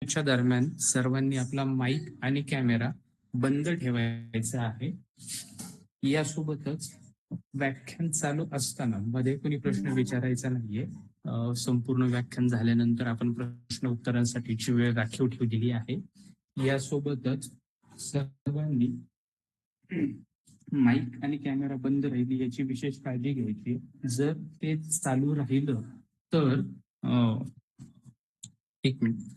व्याख्यानाच्या दरम्यान सर्वांनी आपला माईक आणि कॅमेरा बंद ठेवायचा आहे. यासोबतच व्याख्यान चालू असताना मध्ये कोणी प्रश्न विचारायचा नाहीये. संपूर्ण व्याख्यान झाल्यानंतर आपण प्रश्न उत्तरांसाठीची वेळ राखीव ठेवलेली आहे. यासोबतच सर्वांनी माईक आणि कॅमेरा बंद राहिली याची विशेष काळजी घ्यायची. जर ते चालू राहिलं तर एक मिनिट.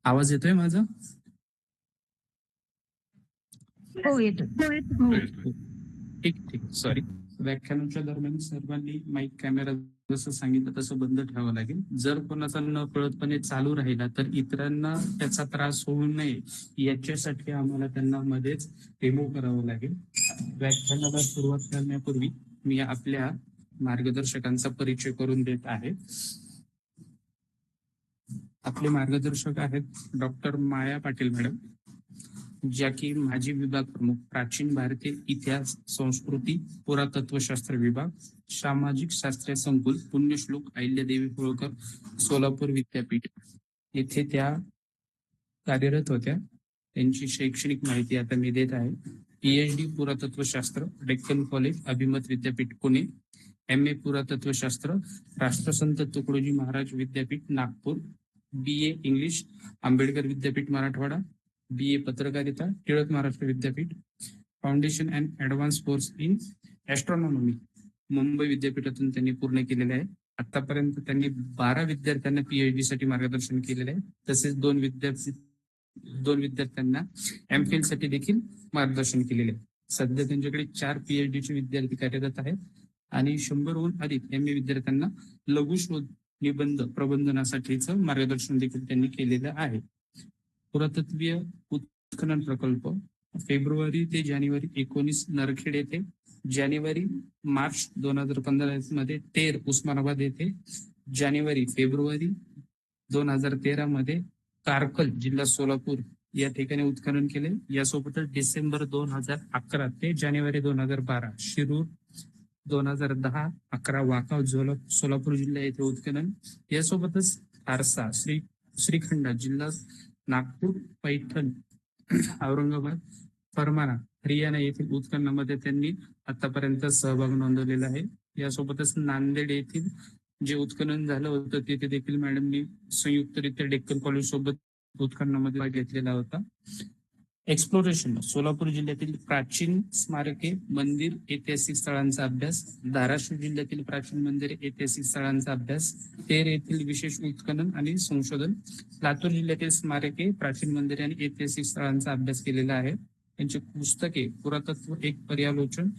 आवाज येतोय माझा? हो येतो. ठीक सॉरी. व्याख्यानाच्या दरम्यान सर्वांनी माईक कॅमेरा जसं सांगितलं तसं बंद ठेवावं लागेल. जर कोणाचा न कळतपणे चालू राहिला तर इतरांना त्याचा त्रास होऊ नये याच्यासाठी आम्हाला त्यांना मध्येच रिमूव्ह करावं लागेल. व्याख्यानाला सुरुवात करण्यापूर्वी मी आपल्या मार्गदर्शकांचा परिचय करून देत आहे. आपले मार्गदर्शक आहेत डॉक्टर माया पाटील मॅडम, ज्या की माजी विभाग प्रमुख, प्राचीन भारतीय इतिहास, संस्कृती, पुरातत्वशास्त्र विभाग, सामाजिक शास्त्रीय संकुल, पुण्यश्लोक अहिल्यादेवी होळकर, सोलापूर विद्यापीठ येथे त्या कार्यरत होत्या. त्यांची शैक्षणिक माहिती आता मी देत आहे. PhD पुरातत्वशास्त्र, डेक्कन कॉलेज, अभिमत विद्यापीठ पुणे. MA पुरातत्वशास्त्र, राष्ट्रसंत तुकडोजी महाराज विद्यापीठ नागपूर. BA इंग्लिश, आंबेडकर विद्यापीठ मराठवाडा. BA पत्रकारिता, टिळक महाराष्ट्र विद्यापीठ. Foundation and advance course in astronomy, Mumbai विद्यापीठातून त्यांनी पूर्ण केलेले आहे. आतापर्यंत त्यांनी 12 विद्यार्थ्यांना PhD साठी मार्गदर्शन केलेले आहे. तसेच दोन विद्यार्थ्यांना MPhil साठी देखील मार्गदर्शन केलेले आहे. सध्या त्यांच्याकडे 4 PhD चे विद्यार्थी कार्यरत आहेत आणि 100हून अधिक MA विद्यार्थ्यांना लघुशोध, निबंध, प्रबंधनासाठीच मार्गदर्शन देखील त्यांनी केलेलं आहे. पुरातत्वीय उत्खनन प्रकल्प फेब्रुवारी ते जानेवारी 19 नरखेड येथे, जानेवारी-मार्च 2015 मध्ये तेर उस्मानाबाद येथे, जानेवारी-फेब्रुवारी 2013 मध्ये कारकल जिल्हा सोलापूर या ठिकाणी उत्खनन केले. यासोबतच डिसेंबर 2011 ते जानेवारी 2012 शिरूर, 2010-11 वाकाव सोलापूर जिल्हा येथे उत्खनन. यासोबतच आरसा श्रीखंड जिल्हा नागपूर, पैठण, औरंगाबाद, फरमाना हरियाणा येथील उत्खननामध्ये त्यांनी आतापर्यंत सहभाग नोंदवलेला आहे. यासोबतच नांदेड येथील जे उत्खनन झालं होतं तिथे देखील मॅडमनी संयुक्तरित्या डेक्कन कॉलेज सोबत उत्खननामध्ये भाग घेतलेला होता. एक्सप्लोरेशन, सोलापूर जिल्ह्यातील प्राचीन स्मारके, मंदिर, ऐतिहासिक स्थळांचा अभ्यास. धाराशिव जिल्ह्यातील प्राचीन मंदिरे, ऐतिहासिक स्थळांचा अभ्यास. तेर येथील विशेष उत्खनन आणि संशोधन. लातूर जिल्ह्यातील स्मारके, प्राचीन मंदिरे आणि ऐतिहासिक स्थळांचा अभ्यास केलेला आहे. त्यांची पुस्तके पुरातत्व एक पर्यालोचन,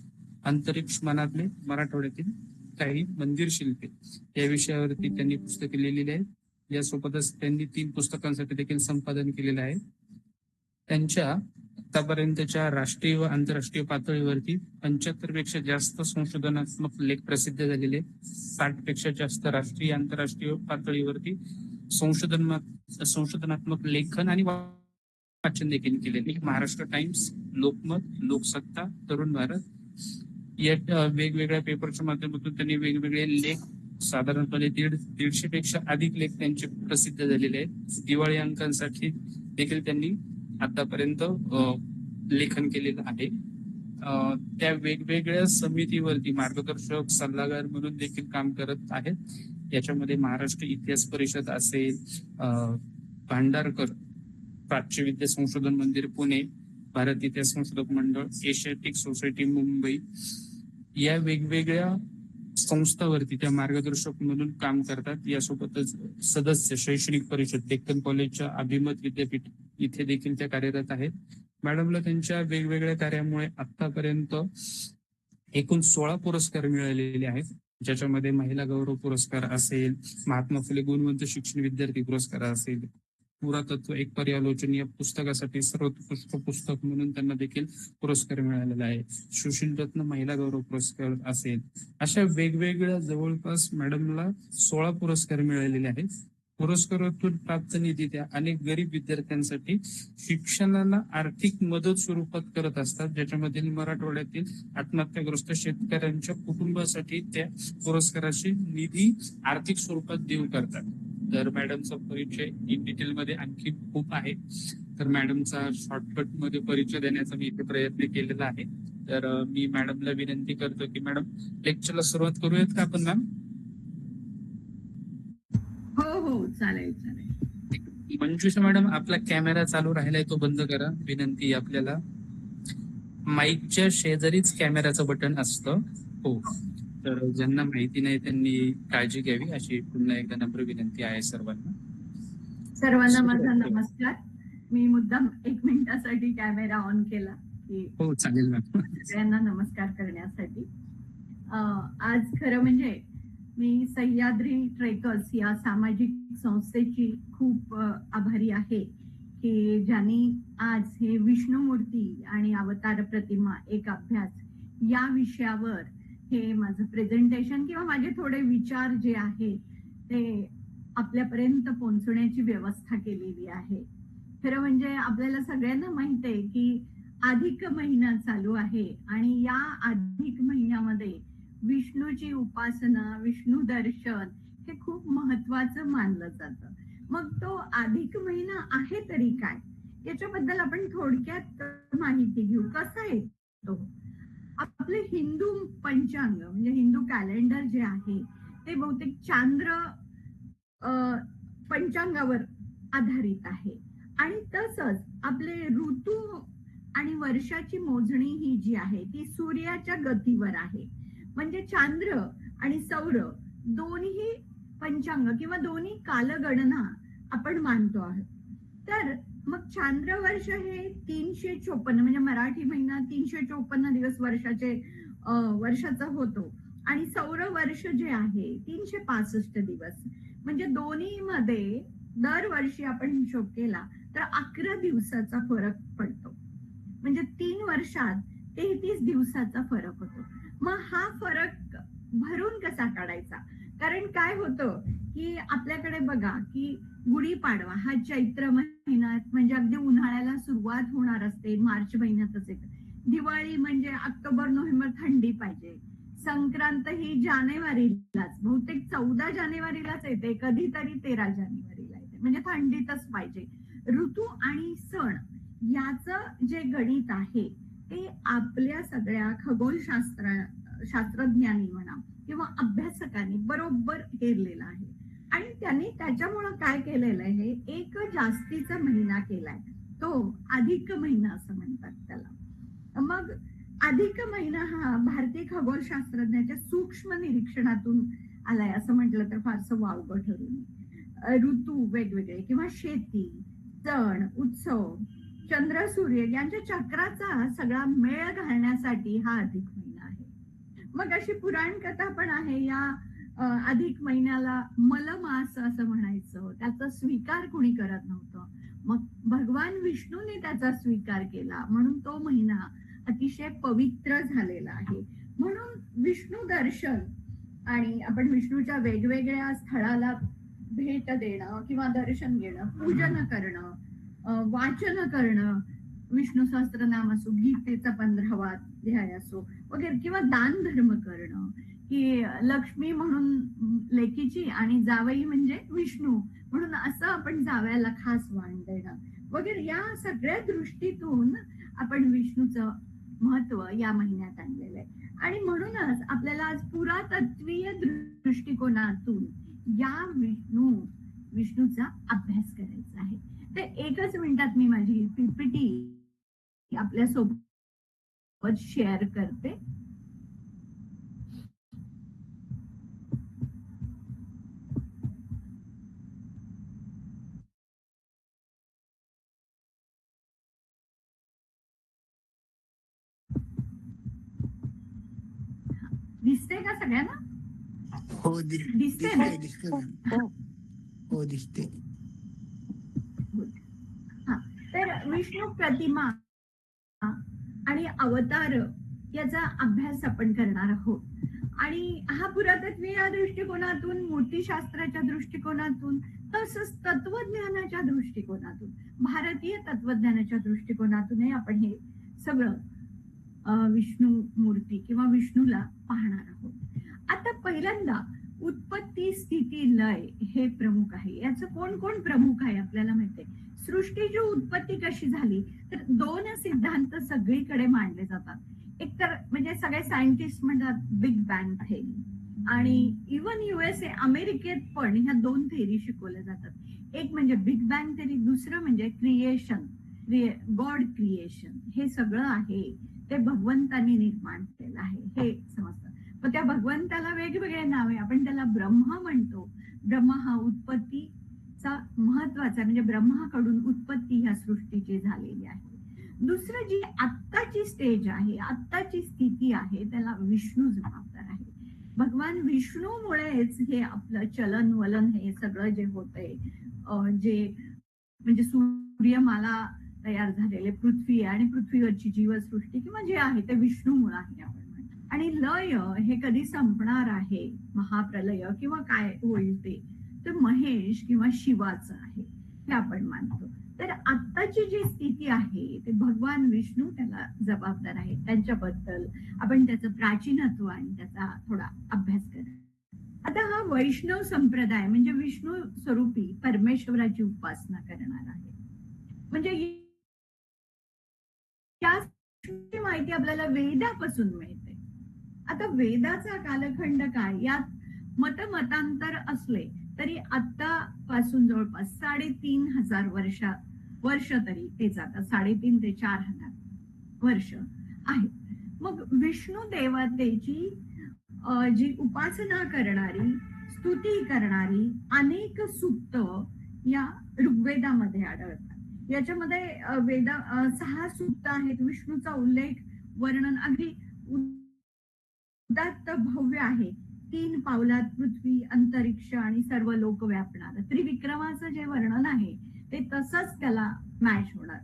अंतरिक्ष मनातले, मराठवाड्यातील काही मंदिर शिल्पे या विषयावरती त्यांनी पुस्तके लिहिलेली आहेत. यासोबतच त्यांनी 3 पुस्तकांसाठी देखील संपादन केलेलं आहे. त्यांच्या आतापर्यंतच्या राष्ट्रीय व आंतरराष्ट्रीय पातळीवरती 75 पेक्षा जास्त संशोधनात्मक लेख प्रसिद्ध झालेले, 60 पेक्षा जास्त राष्ट्रीय आंतरराष्ट्रीय पातळीवरती संशोधनात्मक लेखन आणि वाचन देखील केलेले. महाराष्ट्र टाइम्स, लोकमत, लोकसत्ता, तरुण भारत या वेगवेगळ्या पेपरच्या माध्यमातून त्यांनी वेगवेगळे लेख, साधारणपणे 150 पेक्षा अधिक लेख त्यांचे प्रसिद्ध झालेले आहेत. दिवाळी अंकांसाठी देखील त्यांनी आतापर्यंत लेखन केलेलं आहे. त्या वेगवेगळ्या समितीवरती मार्गदर्शक सल्लागार म्हणून देखील काम करत आहेत. याच्यामध्ये महाराष्ट्र इतिहास परिषद असेल, भांडारकर प्राच्य विद्या संशोधन मंदिर पुणे, भारत इतिहास संशोधक मंडळ, एशियाटिक सोसायटी मुंबई या वेगवेगळ्या संस्थावरती त्या मार्गदर्शक म्हणून काम करतात. यासोबतच सदस्य शैक्षणिक परिषद, डेक्कन कॉलेजच्या अभिमत विद्यापीठ इथे देखील त्या कार्यरत आहेत. मॅडमला त्यांच्या वेगवेगळ्या कार्यामुळे आतापर्यंत एकूण 16 पुरस्कार मिळालेले आहेत, ज्याच्यामध्ये महिला गौरव पुरस्कार असेल, महात्मा फुले गुणवंत शिक्षण विद्यार्थी पुरस्कार असेल, पुरातत्व एक पर्यालोचन या पुस्तकासाठी सर्वोत्कृष्ट पुस्तक म्हणून त्यांना देखील पुरस्कार मिळालेला आहे. सुशील रत्न महिला गौरव पुरस्कार असेल, अशा वेगवेगळ्या जवळपास मॅडमला 16 पुरस्कार मिळालेले आहेत. पुरस्कारातून प्राप्त निधी त्या अनेक गरीब विद्यार्थ्यांसाठी शिक्षणाला आर्थिक मदत स्वरूपात करत असतात, ज्याच्यामध्ये मराठवाड्यातील आत्महत्याग्रस्त शेतकऱ्यांच्या कुटुंबासाठी त्या पुरस्काराची निधी आर्थिक स्वरूपात देऊ करतात. तर मॅडमचा परिचय इन डिटेल मध्ये आणखी खूप आहे, तर मॅडमचा शॉर्टकट मध्ये परिचय देण्याचा मी इथे प्रयत्न केलेला आहे. तर मी मॅडमला विनंती करतो की मॅडम लेक्चरला सुरुवात करूयात का आपण मॅम? हो हो चालेल चालेल. मंजुषा मॅडम, आपला कॅमेरा चालू राहिलाय तो बंद करा, विनंती आपल्याला. माईकच्या शेजारीच कॅमेराचं बटन असतं. हो, तर ज्यांना माहिती नाही त्यांनी काळजी घ्यावी अशी पुन्हा एकदा नम्र विनंती आहे सर्वांना. सर्वांना माझा नमस्कार. मी मुद्दाम 1 मिनिटासाठी कॅमेरा ऑन केला की हो चालेल मॅम. सगळ्यांना नमस्कार करण्यासाठी. आज खरं म्हणजे मी सह्याद्री ट्रेकर्स या सामाजिक संस्थेची खूप आभारी आहे की ज्यांनी आज हे विष्णुमूर्ती आणि अवतार प्रतिमा एक अभ्यास या विषयावर हे माझं प्रेझेंटेशन किंवा माझे थोडे विचार जे आहे ते आपल्यापर्यंत पोहोचण्याची व्यवस्था केलेली आहे. खरं म्हणजे आपल्याला सगळ्यांना माहित आहे की अधिक महिना चालू आहे आणि या अधिक महिन्यामध्ये विष्णूची उपासना, विष्णू दर्शन हे खूप महत्वाचं मानलं जातं. मग तो अधिक महिना आहे तरी काय, याच्याबद्दल आपण थोडक्यात माहिती घेऊ. कसा आहे तो? आपले हिंदू पंचांग म्हणजे हिंदू कॅलेंडर जे आहे ते बहुतेक चांद्र पंचांगावर आधारित आहे आणि तसंच आपले ऋतू आणि वर्षाची मोजणी ही जी आहे ती सूर्याच्या गतीवर आहे. म्हणजे चांद्र आणि सौर दोन्ही पंचांग किंवा दोन्ही कालगणना आपण मानतो आहोत. तर मग चांद्र वर्ष हे 354 म्हणजे मराठी महिना 354 दिवस वर्षाचा होतो आणि सौर वर्ष जे आहे 365 दिवस. म्हणजे दोन्ही मध्ये दरवर्षी आपण हिशोब केला तर 11 दिवसाचा फरक पडतो. म्हणजे 3 वर्षात 33 दिवसाचा फरक होतो. मग हा फरक भरून कसा काढायचा? कारण काय होतं की आपल्याकडे बघा की गुढीपाडवा हा चैत्र महिन्यात म्हणजे अगदी उन्हाळ्याला सुरुवात होणार असते, मार्च महिन्यातच येते. दिवाळी म्हणजे ऑक्टोबर नोव्हेंबर थंडी पाहिजे. संक्रांत ही जानेवारीलाच, बहुतेक 14 जानेवारीलाच येते, कधीतरी 13 जानेवारीला येते, म्हणजे थंडीतच पाहिजे. ऋतू आणि सण याचं जे गणित आहे ते आपल्या सगळ्या शास्त्रज्ञांनी म्हणा किंवा अभ्यासकांनी बरोबर हेरलेलं आहे आणि त्यांनी त्याच्यामुळं काय केलेलं आहे, एक जास्तीचा महिना केलाय, तो अधिक महिना असं म्हणतात त्याला. मग अधिक महिना हा भारतीय खगोलशास्त्रज्ञाच्या सूक्ष्म निरीक्षणातून आलाय असं म्हटलं तर फारसं वावगं ठरू नये. ऋतू वेगवेगळे किंवा शेती, सण, उत्सव, चंद्र सूर्य यांच्या चक्राचा सगळा मेळ घालण्यासाठी हा अधिक महिना आहे. मग अशी पुराण कथा पण आहे. या अधिक महिन्याला मलमास असं म्हणायचं, त्याचा स्वीकार कुणी करत नव्हतं. मग भगवान विष्णूने त्याचा स्वीकार केला म्हणून तो महिना अतिशय पवित्र झालेला आहे. म्हणून विष्णू दर्शन आणि आपण विष्णूच्या वेगवेगळ्या स्थळाला भेट देणं किंवा दर्शन घेणं, पूजन करणं, वाचन करणं, विष्णू सहस्त्रनाम असो, गीतेचा 15वा अध्याय असो वगैरे, किंवा दान धर्म करणं, की लक्ष्मी म्हणून लेकीची आणि जावई म्हणजे विष्णू म्हणून असं आपण जावयाला खास वाण देणं वगैरे, या सगळ्या दृष्टीतून आपण विष्णूचं महत्व या महिन्यात आणलेलं आहे. आणि म्हणूनच आपल्याला आज पुरातत्वीय दृष्टिकोनातून या विष्णूचा अभ्यास करायचा आहे. ते 1च मिनिटात मी माझी पीपीटी आपल्या सोबत शेअर करते. दिसते का सगळ्यांना? हो दिसते ना? हो दिसते. तर विष्णू प्रतिमा आणि अवतार याचा अभ्यास आपण करणार आहोत. आणि हा पुरातत्वीय दृष्टिकोनातून, मूर्तीशास्त्राच्या दृष्टिकोनातून तसंच तत्वज्ञानाच्या दृष्टिकोनातून, भारतीय तत्वज्ञानाच्या दृष्टिकोनातूनही आपण हे सगळं विष्णू मूर्ती किंवा विष्णूला पाहणार आहोत. आता पहिल्यांदा उत्पत्ती, स्थिती, लय हे प्रमुख आहे. याचं कोण कोण प्रमुख आहे आपल्याला माहितीये. सृष्टीची उत्पत्ती कशी झाली, तर दोन सिद्धांत सगळीकडे मांडले जातात. एक तर म्हणजे सगळे सायंटिस्ट म्हणतात बिग बँग थेरी, आणि इव्हन युएसए, अमेरिकेत पण ह्या दोन थेरी शिकवल्या जातात. एक म्हणजे बिग बँग थेरी, दुसरं म्हणजे क्रिएशन, गॉड क्रिएशन. हे सगळं आहे ते भगवंतांनी निर्माण केलं आहे हे समजतं. मग त्या भगवंताला वेगवेगळे नावे, आपण त्याला ब्रह्मा म्हणतो. ब्रह्मा हा उत्पत्तीचा महत्वाचा, म्हणजे ब्रह्माकडून उत्पत्ती ह्या सृष्टीची झालेली आहे. दुसरं जी आत्ताची स्टेज आहे, आत्ताची स्थिती आहे, त्याला विष्णू जबाबदार आहे. भगवान विष्णूमुळेच हे आपलं चलन वलन हे सगळं जे होतंय, जे म्हणजे सूर्यमाला तयार झालेले पृथ्वी आणि पृथ्वीवरची जीवसृष्टी किंवा जे आहे ते विष्णूमुळे आहे आपण म्हणतो. आणि लय हे कधी संपणार आहे, महाप्रलय किंवा काय होईल ते, तर महेश किंवा शिवाचं आहे हे आपण मानतो. तर आत्ताची जी स्थिती आहे ते भगवान विष्णू त्याला जबाबदार आहे. त्यांच्याबद्दल आपण त्याचं प्राचीनत्व आणि त्याचा थोडा अभ्यास करू. आता हा वैष्णव संप्रदाय म्हणजे विष्णू स्वरूपी परमेश्वराची उपासना करणार आहे. म्हणजे या माहिती आपल्याला वेदापासून मिळते. आता वेदाचा कालखंड काय, यात मतमतांतर असले तरी आतापासून जवळपास 3,500 वर्ष तरी ते जातात. 3,500 ते 4,000 वर्ष आहे. मग विष्णू देवतेची जी उपासना करणारी, स्तुती करणारी अनेक सूक्त या ऋग्वेदामध्ये आढळतात. याच्यामध्ये 6 सूक्त आहेत. विष्णूचा उल्लेख, वर्णन अगदी उदात्त भव्य आहे. 3 पावलात पृथ्वी, अंतरिक्ष आणि सर्व लोक व्यापणार. त्रिविक्रमाचं जे वर्णन आहे ते तसंच त्याला मॅच होणार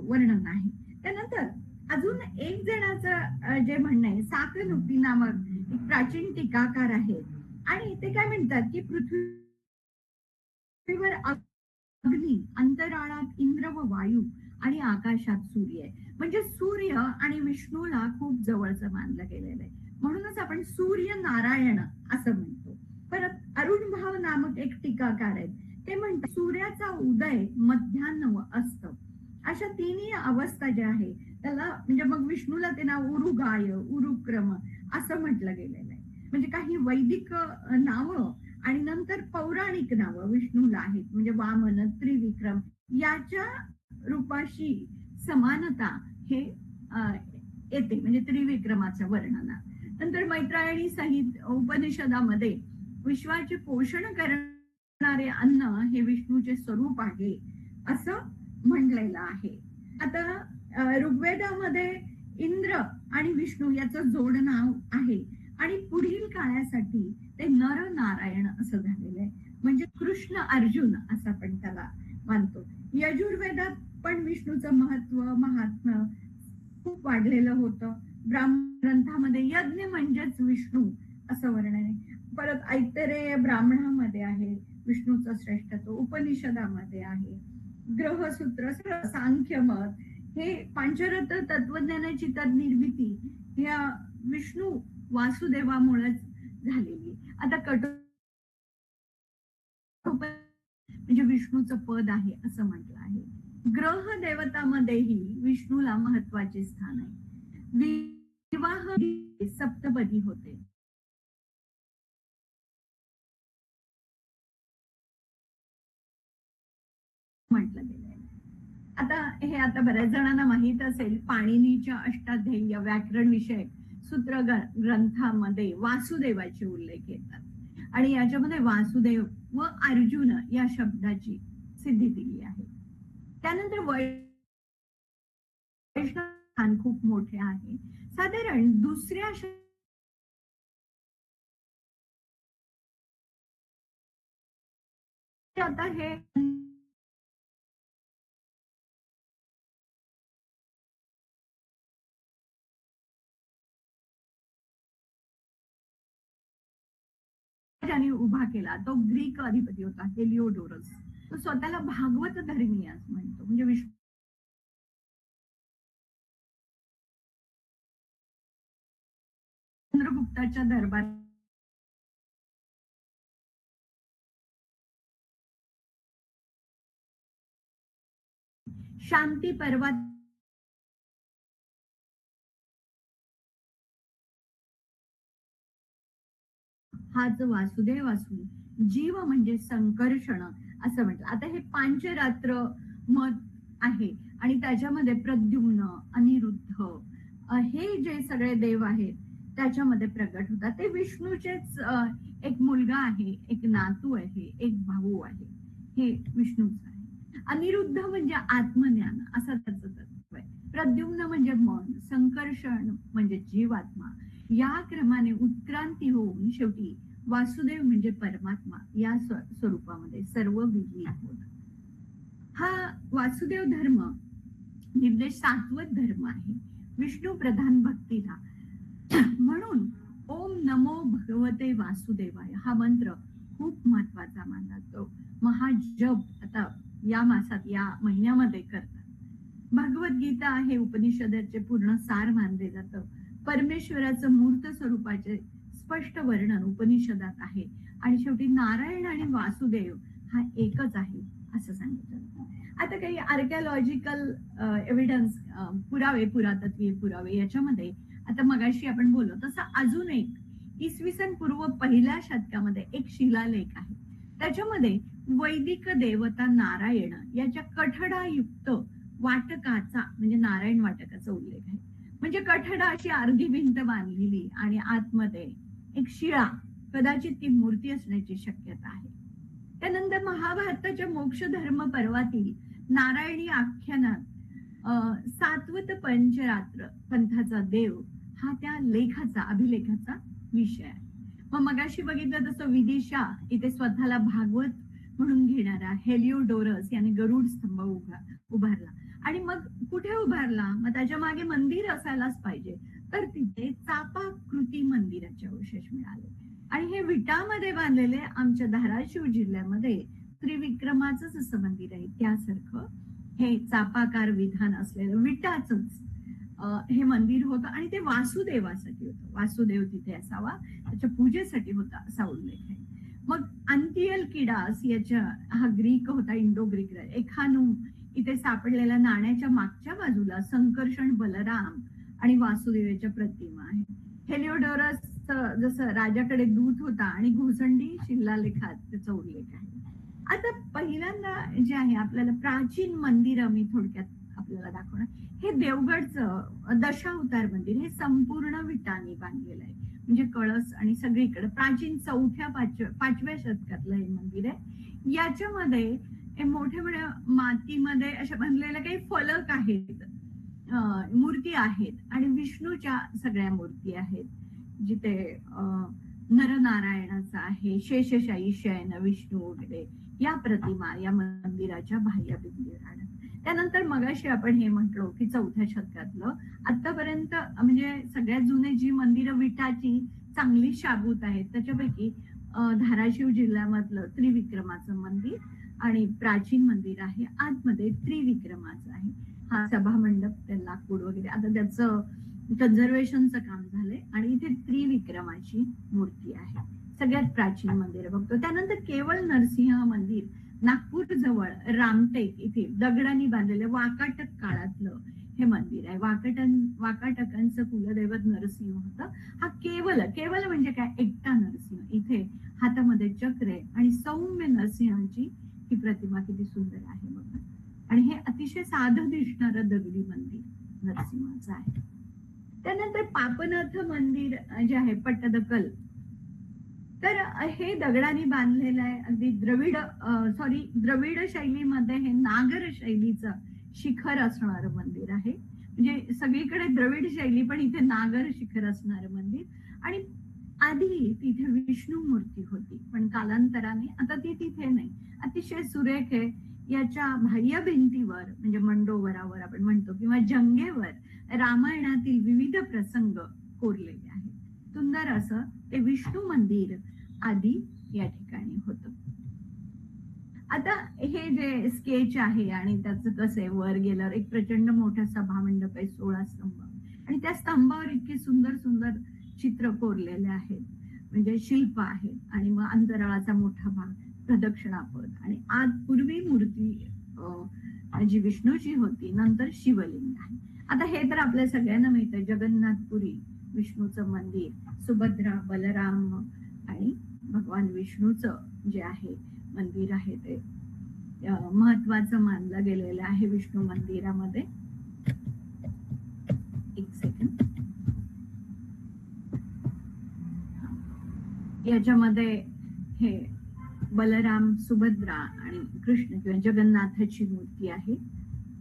वर्णन आहे. त्यानंतर अजून एक जणाचं जे म्हणणं आहे, साकलुकी नामक एक प्राचीन टीकाकार आहे, आणि ते काय म्हणतात की पृथ्वीवर अग्नी, अंतराळात इंद्र व वायू आणि आकाशात सूर्य आहे. म्हणजे सूर्य आणि विष्णूला खूप जवळचं मानलं गेलेलं आहे. म्हणूनच आपण सूर्य नारायण असं म्हणतो. परत अरुण भाव नामक एक टीकाकार आहेत, ते म्हणतात सूर्याचा उदय, मध्यान्ह व अस्त अशा तिन्ही अवस्था ज्या आहे त्याला, म्हणजे मग विष्णूला ते नाव उरुगाय, उरुक्रम असं म्हटलं गेलेलं आहे. म्हणजे काही वैदिक नावं आणि नंतर पौराणिक नावं विष्णूला आहेत. म्हणजे वामन, त्रिविक्रम याच्या रूपाशी समानता हे येते, म्हणजे त्रिविक्रमाच्या वर्णनात. नंतर मैत्रायणी सहित उपनिषदामध्ये विश्वाचे पोषण करणारे अन्न हे विष्णूचे स्वरूप आहे असं म्हटलेलं आहे. आता ऋग्वेदामध्ये इंद्र आणि विष्णू याचं जोड नाव आहे, आणि पुढील काळासाठी ते नर नारायण असं झालेलं आहे. म्हणजे कृष्ण अर्जुन असं आपण त्याला मानतो. यजुर्वेदात पण विष्णूचं महत्व, महात्म्य खूप वाढलेलं होतं. ब्राह्मण ग्रंथामध्ये यज्ञ म्हणजेच विष्णू असं वर्णन आहे. परत ऐतरेय ब्राह्मणामध्ये आहे विष्णूचं श्रेष्ठत्व, उपनिषदामध्ये आहे, ग्रहसूत्र, सांख्य मत, हे पांचरत्न तत्वज्ञानाची निर्मिती या विष्णू वासुदेवामुळेच झालेली. आता म्हणजे विष्णूचं पद आहे असं म्हटलं आहे. ग्रह देवतामध्येही विष्णूला महत्वाचे स्थान आहे. विवाह सप्तपदी होते. म्हटलं गेलंय. आता बऱ्याच जणांना माहित असेल, पाणिनीच्या अष्टाध्यायी व्याकरण विषयक सूत्र ग्रंथामध्ये वासुदेवाचे उल्लेख येतात, आणि याच्यामध्ये वासुदेव व अर्जुन या शब्दाची सिद्धी दिली आहे. त्यानंतर वैष्णव स्थान खूप मोठे आहे. साधारण दुसऱ्या आता हे ज्याने उभा केला तो ग्रीक अधिपती होता हेलिओडोरस. तो स्वतःला भागवत धर्मीय असं म्हणतो. म्हणजे विष्णू चंद्रगुप्ताच्या दरबार शांती पर्वात हा जो वासुदेव असून जीव म्हणजे संकर्षण असं म्हटलं. आता हे पांचरात्र मत आहे आणि त्याच्यामध्ये प्रद्युम्न, अनिरुद्ध हे जे सगळे देव आहेत त्याच्यामध्ये प्रकट होतात. ते विष्णूचेच एक मुलगा आहे, एक नातू आहे, एक भाऊ आहे. हे विष्णूच आहे. अनिरुद्ध म्हणजे आत्मज्ञान असं त्याचं तत्व आहे. प्रद्युम्न म्हणजे मन, संकर्षण म्हणजे जीवात्मा. या क्रमाने उत्क्रांती होऊन शेवटी वासुदेव म्हणजे परमात्मा या स्वरूपामध्ये सर्व विलीन होत. हा वासुदेव धर्म निर्देश सात्वत धर्म आहे, विष्णू प्रधान भक्तीला. म्हणून ओम नमो भगवते वासुदेवाय हा मंत्र खूप महत्वाचा मानला जातो. महाजप आता या मासात या महिन्यामध्ये करतात. भगवद्गीता हे उपनिषदाचे पूर्ण सार मानले जातं. परमेश्वराचं मूर्त स्वरूपाचे स्पष्ट वर्णन उपनिषदात आहे आणि शेवटी नारायण आणि वासुदेव हा एकच आहे असं सांगितलं. आता काही आर्किओलॉजिकल एव्हिडन्स पुरावे, पुरातत्वीय पुरावे याच्यामध्ये आता मगाशी आपण बोललो तसं अजून एक इसवी सन पूर्व पहिल्या शतकामध्ये एक शिलालेख आहे. त्याच्यामध्ये वैदिक देवता नारायण याच्या कठडायुक्त वाटकाचा म्हणजे नारायण वाटकाचा उल्लेख आहे. म्हणजे कठडा अशी अर्धी भिंत बांधलेली आणि आतमध्ये एक शिळा, कदाचित ती मूर्ती असण्याची शक्यता आहे. त्यानंतर महाभारताच्या मोक्ष धर्म पर्वातील नारायणी आख्यानात सात्वत पंचरात्र पंथाचा देव हा त्या लेखाचा अभिलेखाचा विषय आहे. मग मगाशी बघितलं तसं विदिशा इथे स्वतःला भागवत म्हणून घेणारा हेलिओडोरस याने गरुड स्तंभ उभारला. आणि मग कुठे उभारला? मग त्याच्या मागे मंदिर असायलाच पाहिजे, तर तिथे चापाकृती मंदिराचे अवशेष मिळाले. आणि हे विटामध्ये बांधलेले आमच्या धाराशिव जिल्ह्यामध्ये त्रिविक्रमाचंच असं मंदिर आहे. त्यासारखं हे चापाकार विधान असलेलं विटाचंच हे मंदिर होतं आणि ते वासुदेवासाठी होतं. वासुदेव तिथे असावा त्याच्या पूजेसाठी होता असा उल्लेख आहे. मग अंतियल किडास याच्या हा ग्रीक होता, इंडो ग्रीक. एखानू इथे सापडलेल्या नाण्याच्या मागच्या बाजूला संकर्षण बलराम आणि वासुदेवाच्या प्रतिमा आहे. हेलिओडोरस जसं राजाकडे दूत होता आणि घोसंडी शिलालेखात त्याचा उल्लेख आहे. आता पहिल्यांदा जे आहे आपल्याला प्राचीन मंदिर मी थोडक्यात आपल्याला दाखवणार. हे देवगडचं दशावतार मंदिर हे संपूर्ण विटांनी बांधलेलं आहे. म्हणजे कळस आणि सगळीकडे प्राचीन 4थ्या-5व्या शतकातलं हे मंदिर आहे. याच्यामध्ये मोठ्या मोठ्या मातीमध्ये अशा बांधलेल्या काही फलक आहेत, मूर्ती आहेत आणि विष्णूच्या सगळ्या मूर्ती आहेत. जिथे नरनारायणाचा आहे, शेषशायी शयन विष्णू वगैरे या प्रतिमा या मंदिराच्या बाह्य भिंतीवर आहेत. त्यानंतर मगाशी आपण हे म्हटलो की 4थ्या शतकातलं आतापर्यंत म्हणजे सगळ्यात जुने जी मंदिरं विटाची चांगली शाबूत आहेत त्याच्यापैकी धाराशिव जिल्ह्यामधलं त्रिविक्रमाचं मंदिर आणि प्राचीन मंदिर आहे. आतमध्ये त्रिविक्रमाचं आहे. हा सभा मंडप, ते लाकूड वगैरे आता त्याचं कन्झर्वेशनचं काम झालंय आणि इथे त्रिविक्रमाची मूर्ती आहे. सगळ्यात प्राचीन मंदिर बघतो. त्यानंतर केवळ नरसिंह मंदिर नागपूर जवळ रामटेक इथे दगडांनी बांधलेलं वाकाटक काळातलं हे मंदिर आहे. वाकाटकांचं कुलदैवत नरसिंह होतं. हा केवल म्हणजे काय, एकटा नरसिंह. इथे हातामध्ये चक्र आहे आणि सौम्य नरसिंहाची ही प्रतिमा किती सुंदर आहे बघा. आणि हे अतिशय साधं दिसणारं दगडी मंदिर नरसिंहाचं आहे. त्यानंतर पापनाथ मंदिर जे आहे पट्टदकल, तर हे दगडांनी बांधलेलं आहे. अगदी द्रविड शैलीमध्ये हे नागर शैलीचं शिखर असणारं मंदिर आहे. म्हणजे सगळीकडे द्रविड शैली पण इथे नागर शिखर असणारं मंदिर. आणि आधी तिथे विष्णू मूर्ती होती पण कालांतराने आता ती तिथे नाही. अतिशय सुरेख आहे. याच्या बाह्य भिंतीवर म्हणजे मंडोवरावर आपण म्हणतो किंवा जंगेवर रामायणातील विविध प्रसंग कोरलेले आहेत. सुंदर असं ते विष्णू मंदिर आधी या ठिकाणी होतं. आता हे जे स्केच आहे आणि त्याचं कसं आहे, वर गेल्यावर एक प्रचंड मोठा सभा मंडप आहे, 16 स्तंभ, आणि त्या स्तंभावर इतके सुंदर सुंदर चित्र कोरलेले आहेत, म्हणजे शिल्प आहेत. आणि मग अंतराळाचा मोठा भाग, प्रदक्षिणापद, आणि आत पूर्वी मूर्ती जी विष्णूची होती, नंतर शिवलिंग आहे. आता हे तर आपल्या सगळ्यांना माहित आहे, जगन्नाथपुरी विष्णूचं मंदिर, सुभद्रा, बलराम आणि भगवान विष्णूचं जे आहे मंदिर आहे ते महत्वाचं मानलं गेलेलं आहे विष्णू मंदिरामध्ये. एक सेकंड. याच्यामध्ये हे बलराम, सुभद्रा आणि कृष्ण किंवा जगन्नाथाची मूर्ती आहे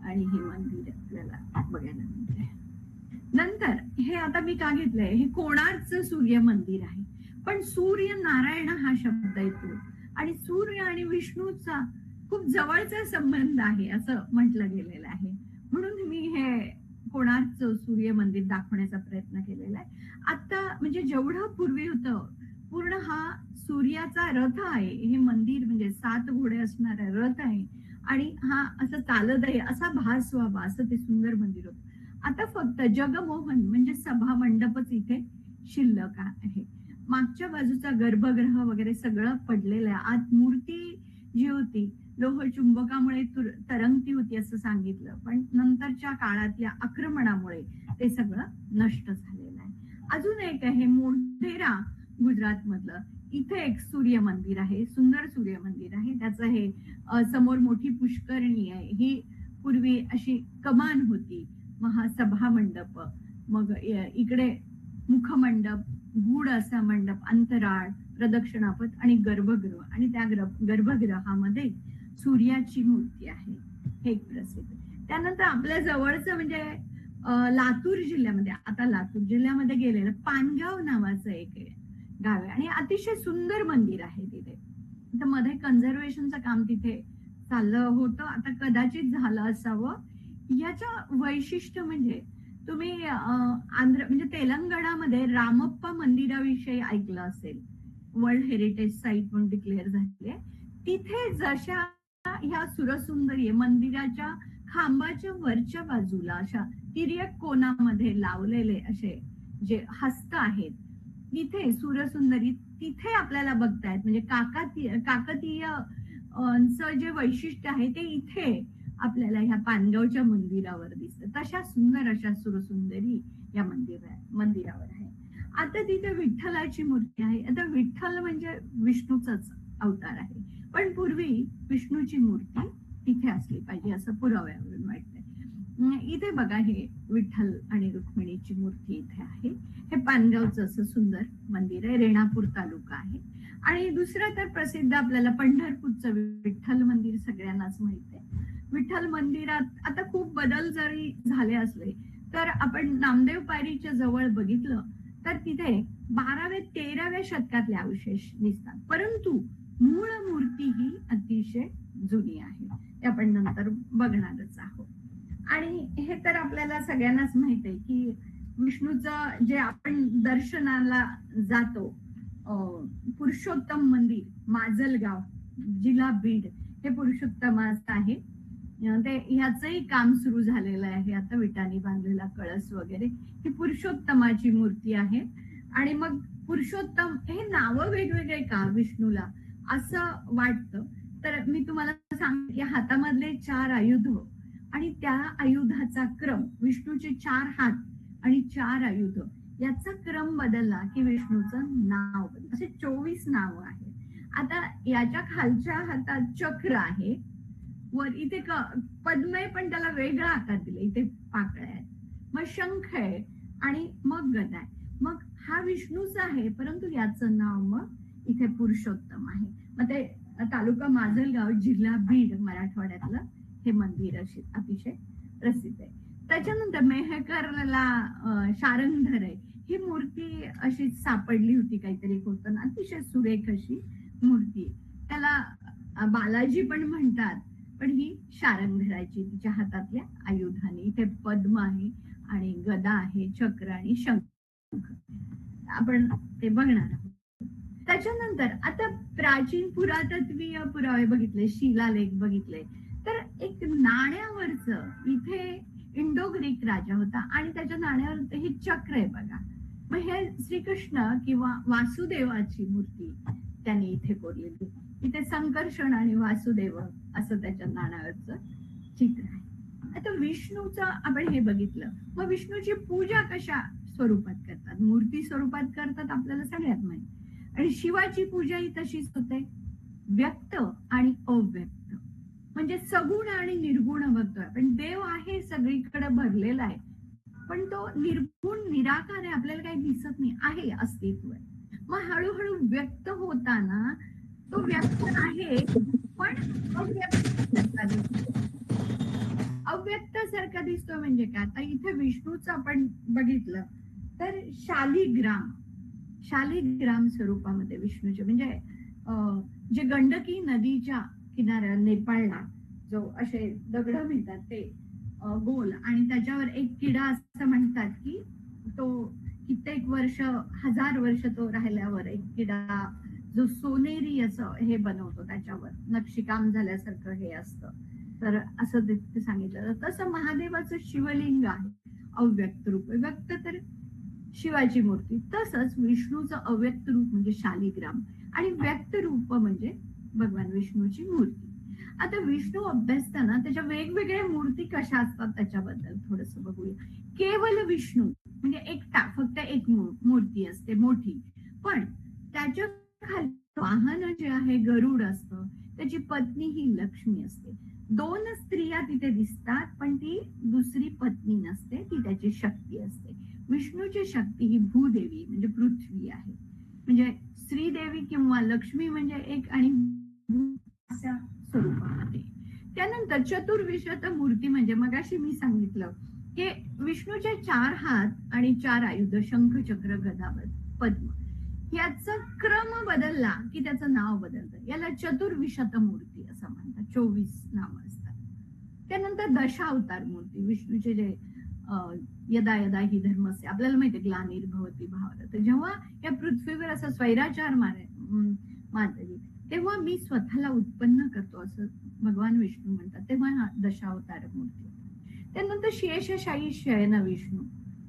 आणि हे मंदिर आपल्याला बघायला मिळते. नंतर हे आता मी का घेतलंय, हे कोणार्कचं सूर्य मंदिर आहे. पण सूर्य नारायण हा शब्द येतो आणि सूर्य आणि विष्णूचा खूप जवळचा संबंध आहे असं म्हटलं गेलेलं आहे, म्हणून मी हे कोणार्कचं सूर्य मंदिर दाखवण्याचा प्रयत्न केलेला आहे. आता म्हणजे जेवढं पूर्वी होतं, पूर्ण हा सूर्याचा रथ आहे हे मंदिर, म्हणजे 7 घोडे असणारा रथ आहे आणि हा असं चालत आहे असा भास व्हावा असं ते सुंदर मंदिर होतं. आता फक्त जगमोहन म्हणजे सभा मंडपच इथे शिल्लक आहे. मागच्या बाजूचा गर्भगृह वगैरे सगळं पडलेलं आहे. आत मूर्ती जी होती लोह चुंबकामुळे तरंगती होती असं सांगितलं, पण नंतरच्या काळातल्या आक्रमणामुळे ते सगळं नष्ट झालेलं आहे. अजून एक आहे मोढेरा, गुजरात मधलं, इथे एक सूर्य मंदिर आहे, सुंदर सूर्य मंदिर आहे. त्याचं हे समोर मोठी पुष्करणी आहे, ही पूर्वी अशी कमान होती. मग हा सभा मंडप, मग इकडे मुखमंडप, गूढ असा मंडप, अंतराळ, प्रदक्षिणापथ आणि गर्भगृह, आणि त्या गर्भगृहामध्ये सूर्याची मूर्ती आहे, हे एक प्रसिद्ध. त्यानंतर आपल्या जवळचं म्हणजे लातूर जिल्ह्यामध्ये, आता लातूर जिल्ह्यामध्ये गेलेलं पानगाव नावाचं एक गाव आहे आणि अतिशय सुंदर मंदिर आहे तिथे. तर मध्ये कन्झर्वेशनचं काम तिथे चाललं होतं, आता कदाचित झालं असावं. याचं वैशिष्ट्य म्हणजे तुम्ही आंध्र म्हणजे तेलंगणामध्ये रामप्पा मंदिराविषयी ऐकलं असेल, वर्ल्ड हेरिटेज साईट म्हणून डिक्लेअर झाले. तिथे जशा ह्या सुरसुंदरी मंदिराच्या खांबाच्या वरच्या बाजूला अशा तिर्यक कोनामध्ये लावलेले असे जे हस्त आहेत, तिथे सुरसुंदरी तिथे आपल्याला बघतायत. म्हणजे काकतीय जे वैशिष्ट्य आहे ते इथे आपल्याला ह्या पानगावच्या मंदिरावर दिसतं. तशा सुंदर अशा सुरसुंदरी या मंदिरावर आहे. आता तिथे विठ्ठलाची मूर्ती आहे. आता विठ्ठल म्हणजे विष्णूचाच अवतार आहे, पण पूर्वी विष्णूची मूर्ती तिथे असली पाहिजे असं पुराव्यावरून वाटतंय. इथे बघा, हे विठ्ठल आणि रुक्मिणीची मूर्ती इथे आहे. हे पानगावचं असं सुंदर मंदिर आहे, रेणापूर तालुका आहे. आणि दुसरं तर प्रसिद्ध आपल्याला पंढरपूरचं विठ्ठल मंदिर सगळ्यांनाच माहित आहे. विठ्ठल मंदिरात आता खूप बदल जरी झाले असले तर आपण नामदेव पायरीच्या जवळ बघितलं तर तिथे 12व्या-13व्या शतकातले अवशेष दिसतात, परंतु मूळ मूर्ती ही अतिशय जुनी आहे, ते आपण नंतर बघणारच आहोत. आणि हे तर आपल्याला सगळ्यांनाच माहित आहे की विष्णूचं जे आपण दर्शनाला जातो, पुरुषोत्तम मंदिर, माजलगाव, जिल्हा बीड, हे पुरुषोत्तमाचं आहे. ते ह्याचंही काम सुरू झालेलं आहे आता, विटांनी बांधलेला कळस वगैरे, ही पुरुषोत्तमाची मूर्ती आहे. आणि मग पुरुषोत्तम हे नावं वेगवेगळे का विष्णूला असं वाटतं, तर मी तुम्हाला सांगते की हातामधले 4 आयुध आणि त्या आयुधाचा क्रम, विष्णूचे 4 हात आणि 4 आयुध याचा क्रम बदलला की विष्णूचं नाव बदललं. असे 24 नाव आहेत. आता याच्या खालच्या हातात चक्र आहे, वर इथे पद्म आहे पण त्याला वेगळा आकार दिला, इथे पाकळ्या आहेत, मग शंख आहे आणि मग गदा आहे. मग हा विष्णूचा आहे, परंतु याचं नाव मग इथे पुरुषोत्तम आहे. मग ते तालुका माजलगाव, जिल्हा बीड, मराठवाड्यातलं हे मंदिर अतिशय प्रसिद्ध आहे. त्याच्यानंतर मेहकरला शारंगधर आहे, ही मूर्ती अशी सापडली होती काहीतरी होताना, अतिशय सुरेख अशी मूर्ती. त्याला बालाजी पण म्हणतात, पण ही शारंगधराची, तिच्या हातातल्या आयुधाने. इथे पद्म आहे आणि गदा आहे, चक्र आणि शंख, आपण ते बघणार आहोत. त्याच्यानंतर आता प्राचीन पुरातत्वीय पुरावे बघितले, शिलालेख बघितले, तर एक नाण्यावरच इथे इंडो ग्रीक राजा होता आणि त्याच्या नाण्यावर हे चक्र आहे बघा. मग हे श्रीकृष्ण किंवा वासुदेवाची मूर्ती त्याने इथे कोरलेली. इथे संकर्षण आणि वासुदेव असं त्याच्या नाण्यावरचं चित्र आहे. आता विष्णूचं आपण हे बघितलं. मग विष्णूची पूजा कशा स्वरूपात करतात? मूर्ती स्वरूपात करतात आपल्याला सगळ्यात माहिती. आणि शिवाची पूजा ही तशीच होते, व्यक्त आणि अव्यक्त. म्हणजे सगुण आणि निर्गुण बघतोय आपण. देव आहे सगळीकडे भरलेला आहे, पण तो निर्गुण निराकार आहे, आपल्याला काही दिसत नाही, आहे अस्तित्व आहे. मग हळूहळू व्यक्त होताना तो व्यक्त आहे पण अव्यक्त सारखा दिसतो. म्हणजे काय? आता इथे विष्णूचं आपण बघितलं तर शालिग्राम स्वरूपामध्ये विष्णूचे, म्हणजे जे गंडकी नदीच्या किनाऱ्यावर नेपाळला जो असे दगड मिळतात ते गोल, आणि त्याच्यावर एक किडा असं म्हणतात की तो कित्येक वर्ष, 1000 वर्ष तो राहिल्यावर एक किडा जो सोनेरी असं हे बनवतो, त्याच्यावर नक्षीकाम झाल्यासारखं हे असतं. तर असं ते सांगितलं. तसं महादेवाचं शिवलिंग आहे अव्यक्त रूप. व्यक्त तर शिवाची मूर्ती, तसंच विष्णूचं अव्यक्त रूप म्हणजे शालिग्राम आणि व्यक्त रूप म्हणजे भगवान विष्णूची मूर्ती. आता विष्णू अभ्यासताना त्याच्या वेगवेगळ्या मूर्ती कशा असतात त्याच्याबद्दल थोडस बघूया. केवळ विष्णू म्हणजे एकटा, फक्त एक मूर्ती असते मोठी, पण त्याच्या खाली वाहन जे आहे गरुड असतं, त्याची पत्नी ही लक्ष्मी असते. 2 स्त्रिया तिथे दिसतात, पण ती दुसरी पत्नी नसते, ती त्याची शक्ती असते. विष्णूची शक्ती ही भूदेवी म्हणजे पृथ्वी आहे. म्हणजे श्रीदेवी किंवा लक्ष्मी म्हणजे एक आणि अशा स्वरूपामध्ये. त्यानंतर चतुर्विशत मूर्ती म्हणजे मगाशी मी सांगितलं की विष्णूचे 4 हात आणि 4 आयुध, शंख, चक्र, गदा, पद्म, याचा क्रम बदलला की त्याचं नाव बदलतं. याला चतुर्विशत मूर्ती असं म्हणतात. 24 नावं असतात. त्यानंतर दशावतार मूर्ती, विष्णूचे जे यदा यदा हि धर्मस्य, आपल्याला माहितीये ग्लानिर्भवती भारत, जेव्हा या पृथ्वीवर असा स्वैराचार मारली तेव्हा मी स्वतःला उत्पन्न करतो असं भगवान विष्णू म्हणतात, तेव्हा हा दशावतार मूर्ती. त्यानंतर शेषशायी शयन विष्णू,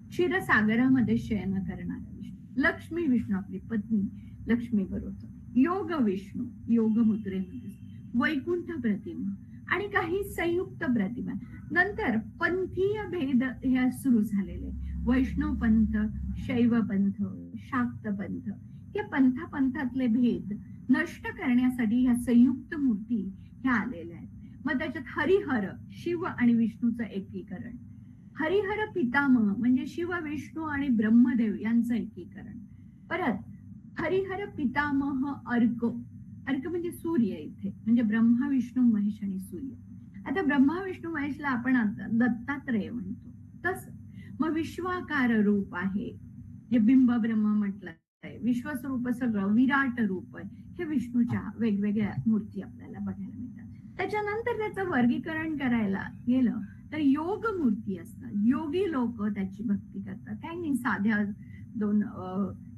क्षीरसागरामध्ये शयन करणारा विष्णू. लक्ष्मी विष्णू आपली पत्नी लक्ष्मी बरोबर. योग विष्णू, योग मुद्रेमध्ये. वैकुंठ प्रतिमा आणि काही संयुक्त प्रतिमा. नंतर पंथीय भेद हे सुरू झालेले, वैष्णव पंथ, शैव पंथ, शाक्त पंथ. या पंथातले भेद नष्ट करण्यासाठी ह्या संयुक्त मूर्ती ह्या आलेल्या आहेत. मग त्याच्यात हरिहर, शिव आणि विष्णूचं एकीकरण. हरिहर पितामह म्हणजे शिव, विष्णू आणि ब्रह्मदेव यांचं एकीकरण. परत हरिहर पितामह अर्क, अर्क म्हणजे सूर्य इथे, म्हणजे ब्रह्मा, विष्णू, महेश आणि सूर्य. आता ब्रह्मा, विष्णू, महेशला आपण दत्तात्रय म्हणतो. तस मग विश्वाकार रूप आहे, जे बिंब ब्रह्म म्हटलं आहे, विश्वस्वरूप सगळं विराट रूप आहे. हे विष्णूच्या वेगवेगळ्या मूर्ती आपल्याला बघायला मिळतात. त्याच्यानंतर त्याचं वर्गीकरण करायला गेलं तर योग मूर्ती असतात. योगी लोक त्याची भक्ती करतात. काही नाही, साध्या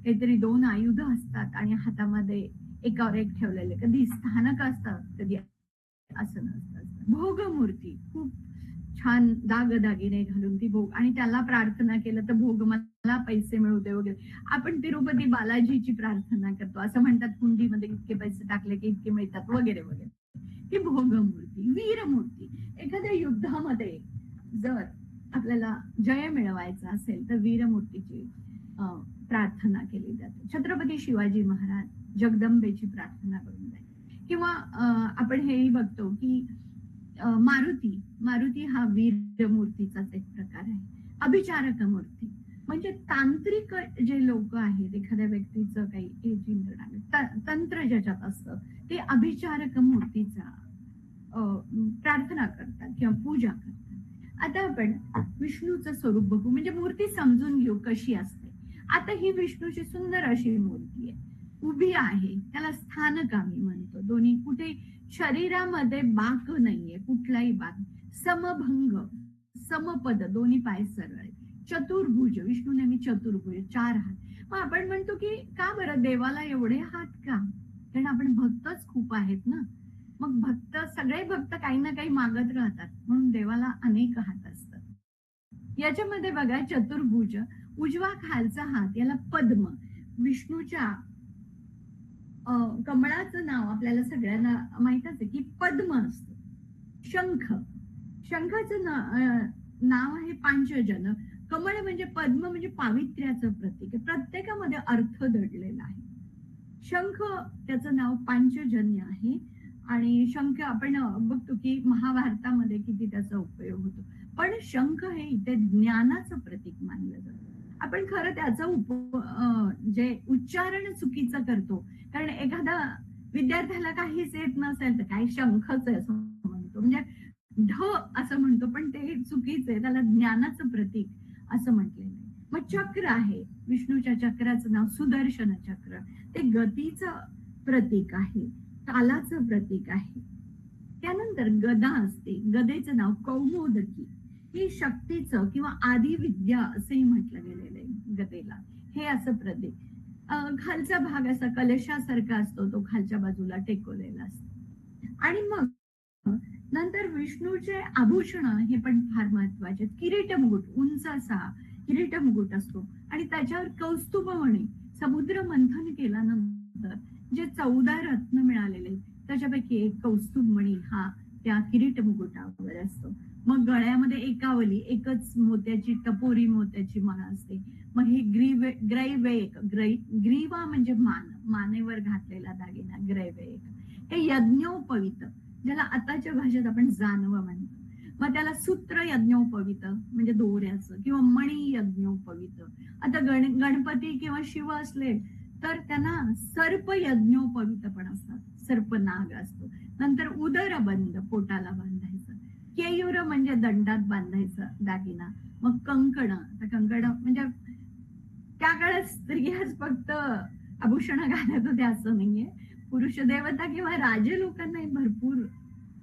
काहीतरी 2 आयुध असतात आणि हातामध्ये एकावर एक ठेवलेले, कधी स्थानक असतात, कधी असं नसतं. भोग मूर्ती खूप छान दागिने घालून ती भोग, आणि त्याला प्रार्थना केलं तर भोग मला पैसे मिळू दे वगैरे. आपण तिरुपती बालाजीची प्रार्थना करतो, असं म्हणतात कुंडीमध्ये इतके पैसे टाकले की इतके मिळतात वगैरे वगैरे. ही भोग मूर्ती. वीर मूर्ती, एखाद्या युद्धामध्ये जर आपल्याला जय मिळवायचा असेल तर वीरमूर्तीची प्रार्थना केली जाते. छत्रपती शिवाजी महाराज जगदंबेची प्रार्थना करून जाते. किंवा आपण हेही बघतो की मारुती हा वीर मूर्तीचाच एक प्रकार आहे. अभिचारक मूर्ती म्हणजे तांत्रिक जे लोक आहेत, एखाद्या व्यक्तीचं काही तंत्र ज्याच्यात असतं ते अभिचारक मूर्तीचा प्रार्थना करतात किंवा पूजा करतात. आता आपण विष्णूचं स्वरूप बघू, म्हणजे मूर्ती समजून घेऊ कशी असते. आता ही विष्णूची सुंदर अशी मूर्ती आहे, उभी आहे, त्याला स्थानक आम्ही म्हणतो. दोन्ही कुठे शरीरामध्ये बाक नाहीये, कुठलाही बाक. समभंग, समपद, दोन्ही पाय सरळ. चतुर्भुज, विष्णू नेहमी चतुर्भुज, 4 हात. मग आपण म्हणतो की का बरं देवाला एवढे हात का? कारण आपण भक्तच खूप आहेत ना. मग सगळे भक्त काही ना काही मागत राहतात म्हणून देवाला अनेक हात असतात. याच्यामध्ये बघा चतुर्भुज, उजवा खालचा हात याला पद्म. विष्णूच्या कमळाचं नाव आपल्याला सगळ्यांना माहितच आहे की पद्म असतं. शंख, शंखाचं नाव आहे पांचजन. कमळ म्हणजे पद्म म्हणजे पावित्र्याचं प्रतीक आहे. प्रत्येकामध्ये अर्थ दडलेला आहे. शंख त्याचं नाव पांचजन्य आहे आणि शंख आपण बघतो की महाभारतामध्ये किती त्याचा उपयोग होतो. पण शंख हे इथे ज्ञानाचं प्रतीक मानलं जातं. आपण खरं त्याचं जे उच्चारण चुकीचं करतो. कारण एखादा विद्यार्थ्याला काहीच येत नसेल तर काय शंखच आहे असं म्हणतो, म्हणजे ढ असं म्हणतो, पण ते चुकीचं आहे. त्याला ज्ञानाचं प्रतीक असं म्हटलेलं आहे. मग चक्र आहे, विष्णूच्या चक्राचं नाव सुदर्शन चक्र. ते गतीचं प्रतीक आहे, कालाचं प्रतीक आहे. त्यानंतर गदा असते, गदेचं नाव कौमोदकी. ही शक्तीचं किंवा आदि विद्या असंही म्हटलं गेलेलं आहे गदेला. हे असं प्रतीक. खालचा भाग असा कलशासारखा असतो, तो खालच्या बाजूला टेकवलेला असतो. आणि मग नंतर विष्णूचे आभूषण हे पण फार महत्वाचे. किरीट मुकुट, उंच असा किरीट मुकुट असतो आणि त्याच्यावर कौस्तुभमणी. समुद्र मंथन केल्यानंतर जे 14 रत्न मिळालेले त्याच्यापैकी एक कौस्तुभमणी हा त्या किरीट मुकुटावर असतो. मग गळ्यामध्ये एकावली, एकच मोत्याची टपोरी मोत्याची माळ असते. मग हे ग्रीवा म्हणजे मानेवर घातलेला दागिना ग्रैवेक. हे यज्ञोपवीत, ज्याला आताच्या भाषेत आपण जानवं म्हणतो. मग त्याला सूत्र यज्ञोपवीत म्हणजे दोऱ्याचं, किंवा मणी यज्ञोपवीत. आता गणपती किंवा शिव असले तर त्यांना सर्प यज्ञोपवीत पण असतात, सर्पनाग असतो. नंतर उदरबंद, पोटाला बांधायचं. केयूर म्हणजे दंडात बांधायचं दागिना. मग कंकण, कंकण म्हणजे त्या काळात स्त्रियाच फक्त आभूषण घालत होते असं नाहीये. पुरुष देवता किंवा राजे लोकांनाही भरपूर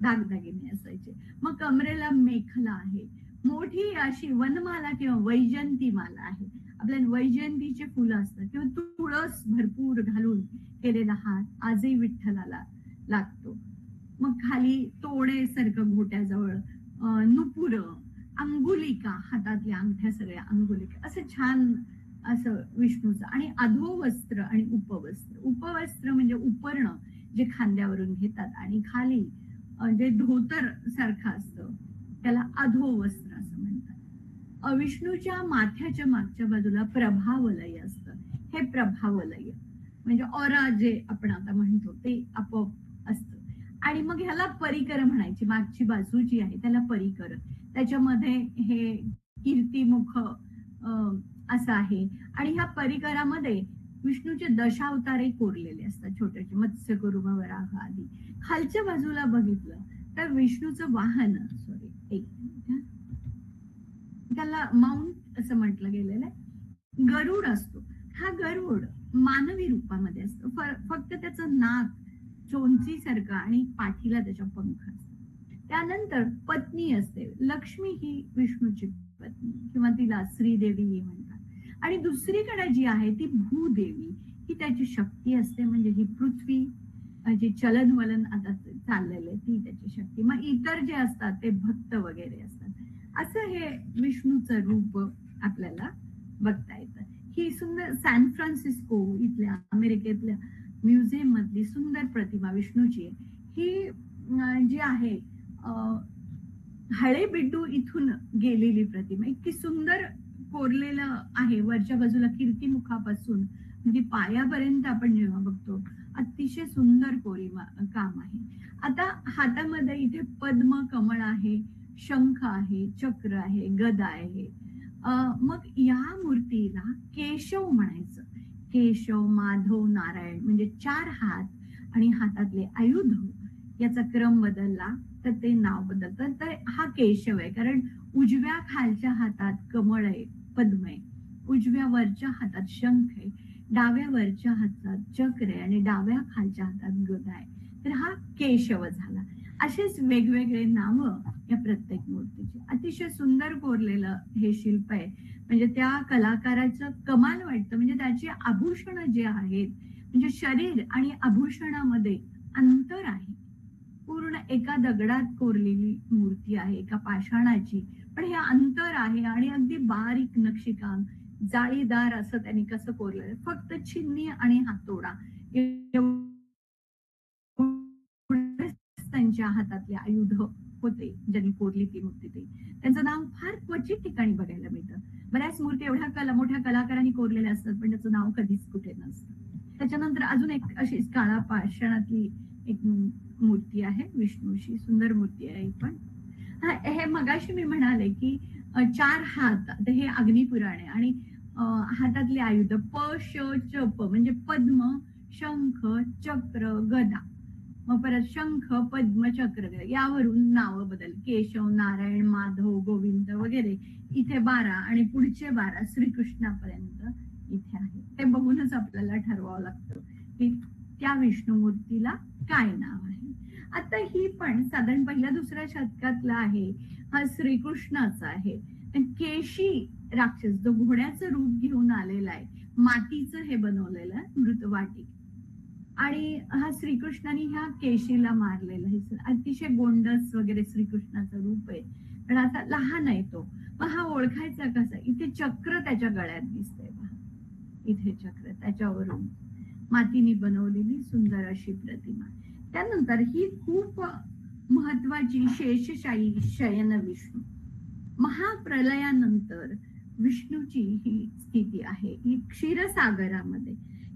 दागदागिने असायचे. मग कमरेला मेखला आहे. मोठी अशी वनमाला किंवा वैजयंती माला आहे. आपल्या वैजयंतीचे फुलं असतात किंवा तुळस भरपूर घालून केलेला हात आजही विठ्ठलाला लागतो. मग खाली तोडे सारखं घोट्याजवळ, नुपुर, अंगुलिका, हातातल्या अंगठ्या सगळ्या अंगुलिका, असं छान असं विष्णूचं. आणि अधोवस्त्र आणि उपवस्त्र. उपवस्त्र म्हणजे उपर्ण जे खांद्यावरून घेतात आणि खाली जे धोतर सारखं असतं त्याला अधोवस्त्र असं म्हणतात. विष्णूच्या माथ्याच्या मागच्या बाजूला प्रभावलय असतं. हे प्रभावलय म्हणजे ऑरा जे आपण आता म्हणतो ते आपोआप असतं. आणि मग ह्याला परिकर म्हणायची. मागची बाजू जी आहे त्याला परिकर. त्याच्यामध्ये हे कीर्तिमुख असं आहे. आणि ह्या परिकरामध्ये विष्णूचे दशावतारे कोरलेले असतात, छोटे मत्स्य कुर्म वराह आदी. खालच्या बाजूला बघितलं तर विष्णूचं वाहन, त्याला माउंट असं म्हटलं गेलेलं आहे, गरुड असतो. हा गरुड मानवी रूपामध्ये असतो, फक्त त्याचं नाक चोंची सारखं आणि पाठीला त्याच्या पंख असतात. त्यानंतर पत्नी असते. लक्ष्मी ही विष्णूची पत्नी किंवा तिला श्रीदेवी म्हणतात. आणि दुसरीकडे जी आहे ती भूदेवी, ही त्याची शक्ती असते. म्हणजे ही पृथ्वी जी चलनवलन आता चाललेलं आहे ती त्याची शक्ती. मग इतर जे असतात ते भक्त वगैरे असतात. असं हे विष्णूचं रूप आपल्याला बघता येतं. ही सुंदर सॅन फ्रान्सिस्को इथल्या अमेरिकेतल्या म्युझियम मधली सुंदर प्रतिमा विष्णूची ही जी आहे हळेबिड्डू इथून गेलेली प्रतिमा. इतकी सुंदर कोरलेलं आहे. वरच्या बाजूला कीर्तिमुखापासून म्हणजे पायापर्यंत आपण जेव्हा बघतो अतिशय सुंदर काम आहे. आता हातामध्ये इथे पद्म, कमळ आहे, शंख आहे, चक्र आहे, गदा आहे. मग या मूर्तीला केशव म्हणायचं. केशव, माधव, नारायण म्हणजे 4 हात आणि हातातले आयुध. याचा क्रम बदलला तर ते नाव बदलतं. तर हा केशव आहे, कारण उजव्या खालच्या हातात कमळ आहे, पद्म आहे, उजव्या वरच्या हातात शंख आहे, डाव्या वरच्या हातात चक्र आहे आणि डाव्या खालच्या हातात गदा आहे. तर हा केशव झाला. असेच वेगवेगळे नाव या प्रत्येक मूर्तीचे. अतिशय सुंदर कोरलेलं हे शिल्प आहे. म्हणजे त्या कलाकाराचं कमाल वाटतं. म्हणजे त्याची आभूषण जे आहेत, म्हणजे शरीर आणि आभूषणामध्ये अंतर आहे. पूर्ण एका दगडात कोरलेली मूर्ती आहे, एका पाषाणाची, पण हे अंतर आहे आणि अगदी बारीक नक्षीकाम, जाळीदार असं त्यांनी कसं कोरलेलं. फक्त छिन्नी आणि हातोडा त्यांच्या हातातले आयुध होते, ज्यांनी कोरली ती मूर्ती. ते त्यांचं नाव फार क्वचित ठिकाणी बघायला मिळतं. बऱ्याच मूर्ती एवढ्या मोठ्या कलाकारांनी कोरलेल्या असतात, पण त्याचं नाव कधीच कुठे नसतं. त्याच्यानंतर अजून एक अशी काळा पाषाणातली एक मूर्ती आहे, विष्णूची सुंदर मूर्ती आहे ही पण. हे मगाशी मी म्हणाले की 4 हात, आता हे अग्निपुराण आहे आणि हातातले आयुध प श च प म्हणजे पद्म, शंख, चक्र, गदा. मग परत शंख, पद्म, चक्र, गदा यावरून नावं बदल. केशव, नारायण, माधव, गोविंद वगैरे इथे 12 आणि पुढचे 12 श्रीकृष्णापर्यंत इथे आहे. ते बघूनच आपल्याला ठरवावं लागतं की त्या विष्णुमूर्तीला काय नाव आहे. आता ही पण साधारण 1-2 शतकातला आहे. हा श्रीकृष्णाचा आहे. केशी राक्षस जो घोड्याचं रूप घेऊन आलेला आहे, मातीचं हे बनवलेलं आहे मृतवाटी. आणि हा श्रीकृष्णाने ह्या केशीला मारलेला आहे. अतिशय गोंडस वगैरे श्रीकृष्णाचं रूप आहे, पण आता लहान आहे तो. मग हा ओळखायचा कसा? इथे चक्र त्याच्या गळ्यात दिसतंय पहा, इथे चक्र त्याच्यावरून मातीने बनवलेली सुंदर अशी प्रतिमा. त्यानंतर ही खूप महत्वाची शेषशायी शयन विष्णू. महाप्रलयानंतर विष्णूची ही स्थिती आहे, ही क्षीरसागरामध्ये.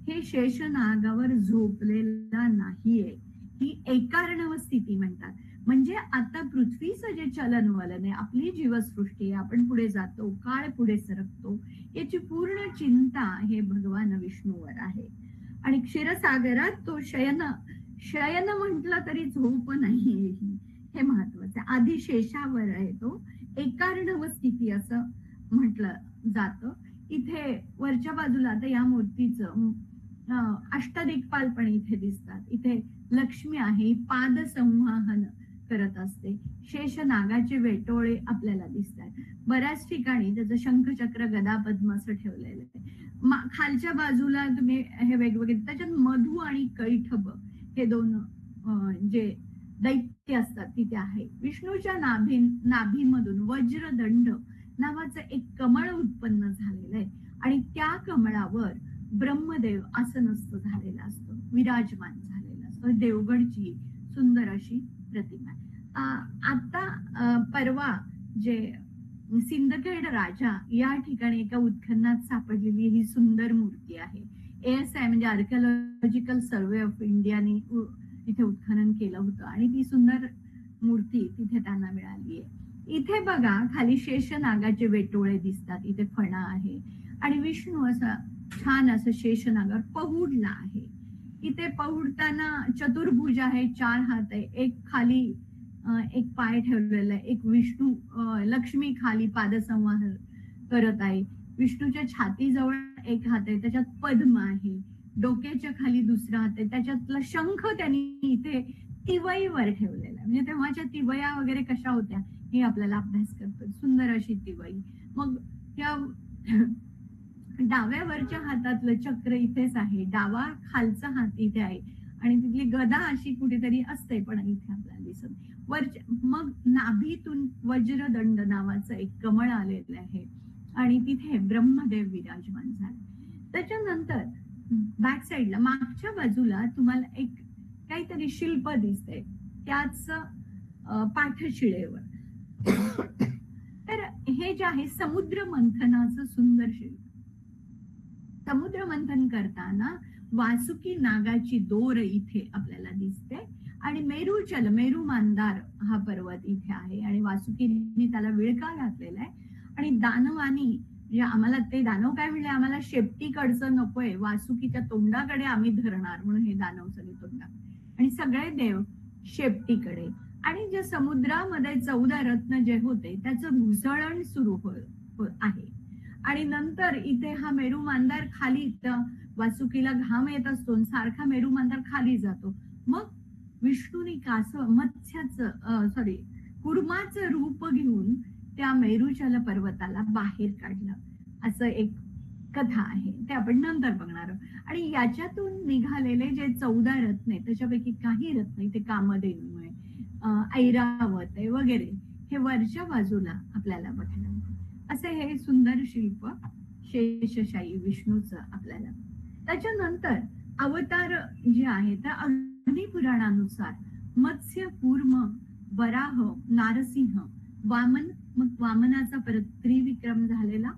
हे शेषनागावर झोपलेला नाहीये, ही एकार्णव स्थिती म्हणतात. म्हणजे आता पृथ्वीचं जे चलनवलन आहे, आपली जीवसृष्टी, आपण पुढे जातो, काळ पुढे सरकतो, याची पूर्ण चिंता हे भगवान विष्णूवर आहे. आणि क्षीरसागरात तो शयन म्हटलं तरी झोप नाहीये, हे महत्वाचं. आधी शेषावर आहे तो, एकार्णव स्थिती असं म्हटलं जातं. इथे वरच्या बाजूला आता या मूर्तीचं अष्टदिक्पाल पण इथे दिसतात. इथे लक्ष्मी आहे, पाद संवाहन करत असते. शेष नागाचे वेटोळे आपल्याला दिसतात. बऱ्याच ठिकाणी त्याचं शंख, चक्र, गदा, पद्म असं ठेवलेलं आहे. खालच्या बाजूला तुम्ही हे वेगवेगळे, त्याच्यात मधु आणि कैठब हे 2 जे दैत्य असतात तिथे आहे. विष्णूच्या नाभीमधून वज्रदंड नावाचं एक कमळ उत्पन्न झालेलं आहे आणि त्या कमळावर ब्रह्मदेव आसनस्थ झालेला असतो, विराजमान झालेला असतो. देवगडची सुंदर अशी प्रतिमा. आता परवा जे सिंदखेड राजा या ठिकाणी एका उत्खननात सापडलेली ही सुंदर मूर्ती आहे. ASI म्हणजे आर्किओलॉजिकल सर्वे ऑफ इंडियाने इथे उत्खनन केलं होतं आणि ती सुंदर मूर्ती तिथे त्यांना मिळाली आहे. इथे बघा खाली शेष नागाचे वेटोळे दिसतात, इथे फणा आहे आणि विष्णू असा छान असं शेष नागावर पहुडला आहे. इथे पहुडताना चतुर्भुज आहे, 4 हात आहे, एक खाली एक पाय ठेवलेला आहे, एक विष्णू लक्ष्मी खाली पादसंवाहन करत आहे. विष्णूच्या छातीजवळ एक हात आहे, त्याच्यात पद्म आहे. डोक्याच्या खाली दुसरा हात आहे, त्याच्यातला शंख त्यांनी इथे तिवईवर ठेवलेला आहे. म्हणजे तेव्हाच्या तिवया वगैरे कशा होत्या हे आपल्याला अभ्यास करतो. सुंदर अशी तिवई. मग त्या डाव्यावरच्या हातातलं चक्र इथेच आहे, डावा खालचा हात इथे आहे आणि तिथली गदा अशी कुठेतरी असते, पण इथे आपल्याला दिसत. मग नाभीतून वज्रदंड नावाचं एक कमळ आलेलं आहे आणि तिथे ब्रह्मदेव विराजमान झाले. त्याच्यानंतर बॅक साईडला मागच्या बाजूला तुम्हाला एक काहीतरी शिल्प दिसतंय, त्याच पाठशिळेवर. तर हे जे आहे समुद्र मंथनाचं सुंदर शिल्प. समुद्र मंथन करताना वासुकी नागाची दोर इथे आपल्याला दिसते आणि मेरुचल, मेरू मांदार हा पर्वत इथे आहे आणि वासुकीने त्याला विळखा घातलेला आहे. आणि दानवानी, आम्हाला ते दानव काय म्हणले, आम्हाला शेपटीकडचं नकोय, वासुकीच्या तोंडाकडे आम्ही धरणार, म्हणून हे दानव सगळे तोंडाकडे आणि सगळे देव शेपटीकडे. आणि जे समुद्रामध्ये 14 रत्न जे होते त्याचं घुसळण सुरू आहे. आणि नंतर इथे हा मेरू मांदार खाली, वासुकीला घाम येत असतो, सारखा मेरू मांदार खाली जातो. मग विष्णूने कुर्माचं रूप घेऊन त्या मेरुचल पर्वताला बाहेर काढलं. असं एक कथा आहे, ते आपण नंतर बघणार आहोत. आणि याच्यातून निघालेले जे 14 रत्न आहेत त्याच्यापैकी काही रत्न इथे कामधेनू आहे, ऐरावत आहे वगैरे, हे वरच्या बाजूला आपल्याला बघायला मिळतं. असे हे सुंदर शिल्प शेषशायी विष्णूचं आपल्याला. त्याच्यानंतर अवतार जे आहे त्या अग्नी पुराणानुसार मत्स्य, कूर्म, वराह, नारसिंह, वामन, मग वामनाचा परत त्रिविक्रम झालेला,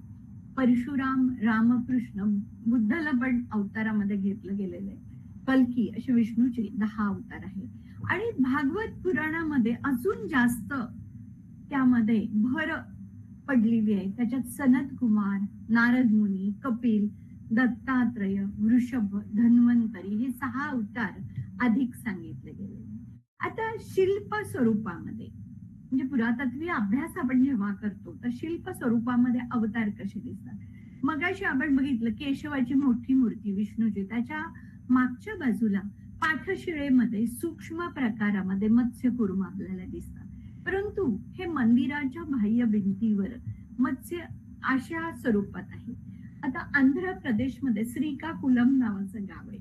परशुराम, रामकृष्ण, बुद्धाला पण अवतारामध्ये घेतलं गेलेलं आहे, कल्की, असे विष्णूचे 10 अवतार आहेत. आणि भागवत पुराणामध्ये अजून जास्त त्यामध्ये भर पडलेली आहे. त्याच्यात सनत कुमार, नारद मुनी, कपिल, दत्तात्रय, वृषभ, धन्वंतरी हे 6 अवतार अधिक सांगितले गेलेले. आता शिल्प स्वरूपामध्ये म्हणजे पुरातत्वीय अभ्यास आपण जेव्हा करतो तर शिल्प स्वरूपामध्ये अवतार कसे दिसतात. मगाशी आपण बघितलं केशवाची मोठी मूर्ती विष्णूची, त्याच्या मागच्या बाजूला पाठशिळेमध्ये सूक्ष्म प्रकारामध्ये मत्स्य कूर्म आपल्याला दिसतात. परंतु हे मंदिराच्या बाह्य भिंतीवर मत्स्य अशा स्वरूपात आहे. आता आंध्र प्रदेशमध्ये श्रीकाकुलम नावाचं गाव आहे,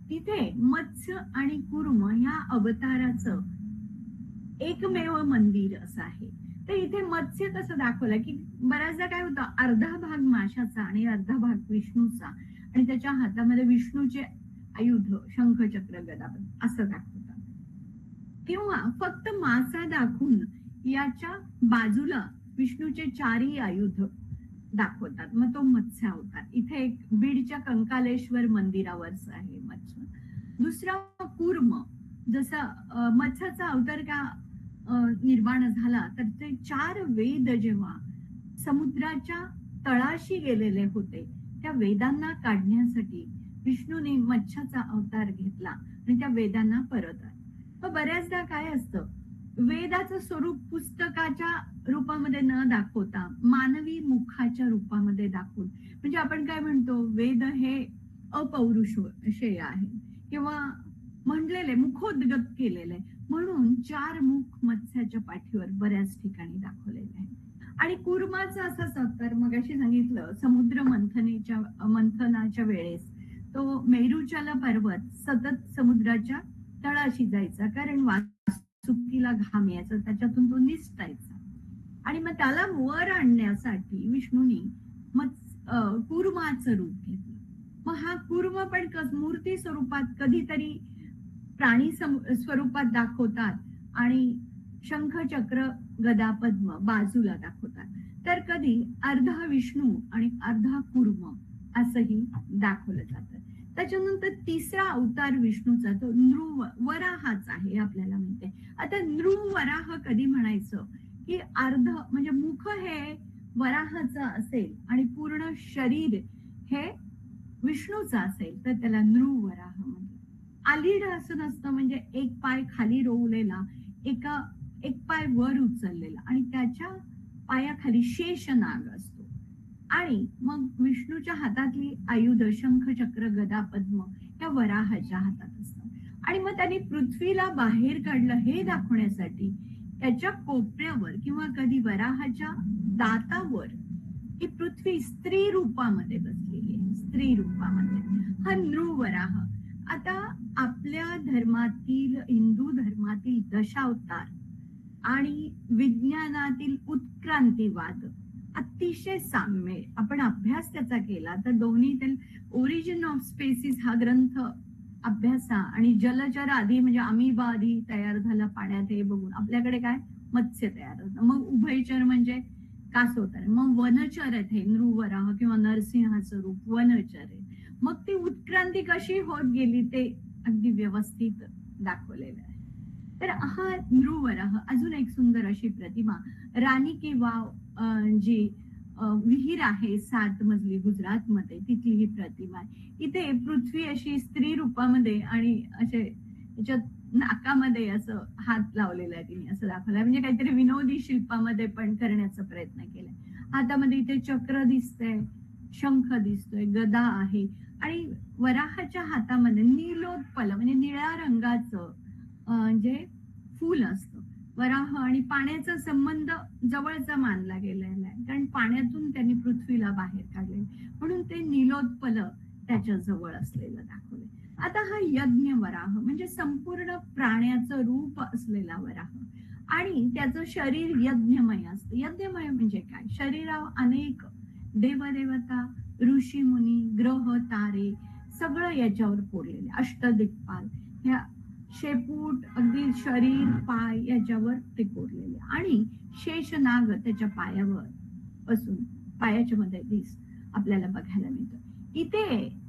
तिथे मत्स्य आणि कूर्म ह्या अवताराचं एकमेव मंदिर असं आहे. तर इथे मत्स्य कसं दाखवलं की बऱ्याचदा काय होतं, अर्धा भाग माशाचा आणि अर्धा भाग विष्णूचा, आणि त्याच्या हातामध्ये विष्णूचे आयुध शंख, चक्र, गदा असं दाखवतात. किंवा फक्त मासा दाखवून याच्या बाजूला विष्णूचे 4ही आयुध दाखवतात, मग तो मत्स्य अवतार. इथे एक बीडच्या कंकालेश्वर मंदिरावरच आहे मत्स्य. दुसरा कूर्म, जसा मत्स्याचा अवतार का निर्माण झाला तर ते 4 वेद जेव्हा समुद्राच्या तळाशी गेलेले होते त्या वेदांना काढण्यासाठी विष्णूने मत्स्याचा अवतार घेतला आणि त्या वेदांना परत आला. मग बऱ्याचदा काय असतं, वेदाचं स्वरूप पुस्तकाच्या रूपामध्ये न दाखवता मानवी मुखाच्या रूपामध्ये दाखवून, म्हणजे आपण काय म्हणतो, वेद हे अपौरुषेय आहे किंवा म्हणलेले मुखोद्गत केलेले, म्हणून 4 मुख मत्स्याच्या पाठीवर बऱ्याच ठिकाणी दाखवलेले आहे. आणि कूर्माचा असाच अवतार मगाशी सांगितलं, समुद्र मंथनाच्या वेळेस तो मेरुचल पर्वत सतत समुद्राच्या तळाशी जायचा, कारण वासुकीला घाम यायचा, त्याच्यातून तो निसटायचा. आणि मग त्याला वर आणण्यासाठी विष्णूने कूर्माचं रूप घेतलं. मग हा कूर्म पण मूर्ती स्वरूपात, कधीतरी प्राणी स्वरूपात दाखवतात आणि शंख, चक्र, गदा, पद्म बाजूला दाखवतात, तर कधी अर्धा विष्णू आणि अर्धा कूर्म असंही दाखवलं जातं. त्याच्यानंतर तिसरा अवतार विष्णूचा तो वराहाचा आहे, आपल्याला माहिती आहे. आता वराह कधी म्हणायचं की अर्ध म्हणजे मुख हे वराहाचं असेल आणि पूर्ण शरीर हे विष्णूचं असेल तर त्याला वराह म्हणजे. आलीड असं नसतं, म्हणजे एक पाय खाली रोवलेला, एक पाय वर उचललेला आणि त्याच्या पायाखाली शेषनाग असतो. आणि मग विष्णूच्या हातातली आयुध शंख, चक्र, गदा, पद्म या वराहाच्या हातात असतात. आणि मग त्यांनी पृथ्वीला बाहेर काढलं हे दाखवण्यासाठी त्याच्या कोपऱ्यावर किंवा कधी वराहाच्या दातावर ही पृथ्वी स्त्री रूपामध्ये बसलेली आहे, स्त्री रूपामध्ये हा नृवराह. आता आपल्या धर्मातील, हिंदू धर्मातील दशावतार आणि विज्ञानातील उत्क्रांतीवाद अतिशय साम्य, आपण अभ्यास त्याचा केला तर दोन्हीतील ओरिजिन ऑफ स्पेसिस हा ग्रंथ अभ्यासा आणि जलचर आधी म्हणजे अमिबा आधी तयार झाला पाण्यात हे बघून आपल्याकडे काय मत्स्य तयार होतं, मग उभयचर म्हणजे कासवतर, मग वनचर आहे नृवराह किंवा नरसिंहाचं रूप वनचर आहे. मग ती उत्क्रांती कशी होत गेली ते अगदी व्यवस्थित दाखवलेलं आहे. तर हा नृवराह. अजून एक सुंदर अशी प्रतिमा राणी की वाव जी विहीर आहे 7 मजली गुजरातमध्ये, तिथली ही प्रतिमा आहे. इथे पृथ्वी अशी स्त्री रूपामध्ये आणि असे त्याच्यात नाकामध्ये असं हात लावलेला आहे तिने, असं दाखवलंय, म्हणजे काहीतरी विनोदी शिल्पामध्ये पण करण्याचा प्रयत्न केलाय. हातामध्ये इथे चक्र दिसतंय, शंख दिसतोय, गदा आहे आणि वराहाच्या हातामध्ये नीलोत्पल म्हणजे निळ्या रंगाचं जे फूल असतं वराह आणि पाण्याचा संबंध जवळचा मानला गेलेला आहे, कारण पाण्यातून त्यांनी पृथ्वीला बाहेर काढले, म्हणून ते नीलोत्पल त्याच्या जवळ असलेलं दाखवले. आता हा यज्ञ वराह म्हणजे संपूर्ण प्राण्याचं रूप असलेला वराह आणि त्याचं शरीर यज्ञमय असतं. यज्ञमय म्हणजे काय? शरीरावर अनेक देवदेवता, ऋषी मुनी, ग्रह, तारे सगळं याच्यावर कोरलेले, अष्टदिक्पाल, ह्या शेपूट, अगदी शरीर, पाय याच्यावर ते कोरलेले आणि शेषनाग त्याच्या पायावर बसून, पायाच्या मध्ये दिस आपल्याला बघायला मिळतं. इथे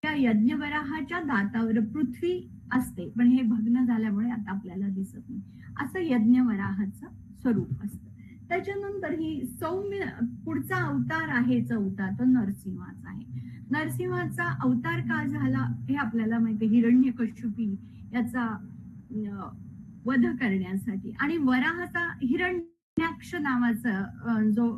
या यज्ञवराहाच्या दातावर पृथ्वी असते, पण हे भग्न झाल्यामुळे आता आपल्याला दिसत नाही. असं यज्ञवराहाचं स्वरूप असतं. त्याच्यानंतर ही सौम्य पुढचा अवतार आहे चौथा, तो नरसिंहाचा आहे. नरसिंहाचा अवतार का झाला हे आपल्याला माहिती, हिरण्यकश्यपी याचा वध करण्यासाठी, आणि वराहाचा हिरण्याक्ष नावाचा जो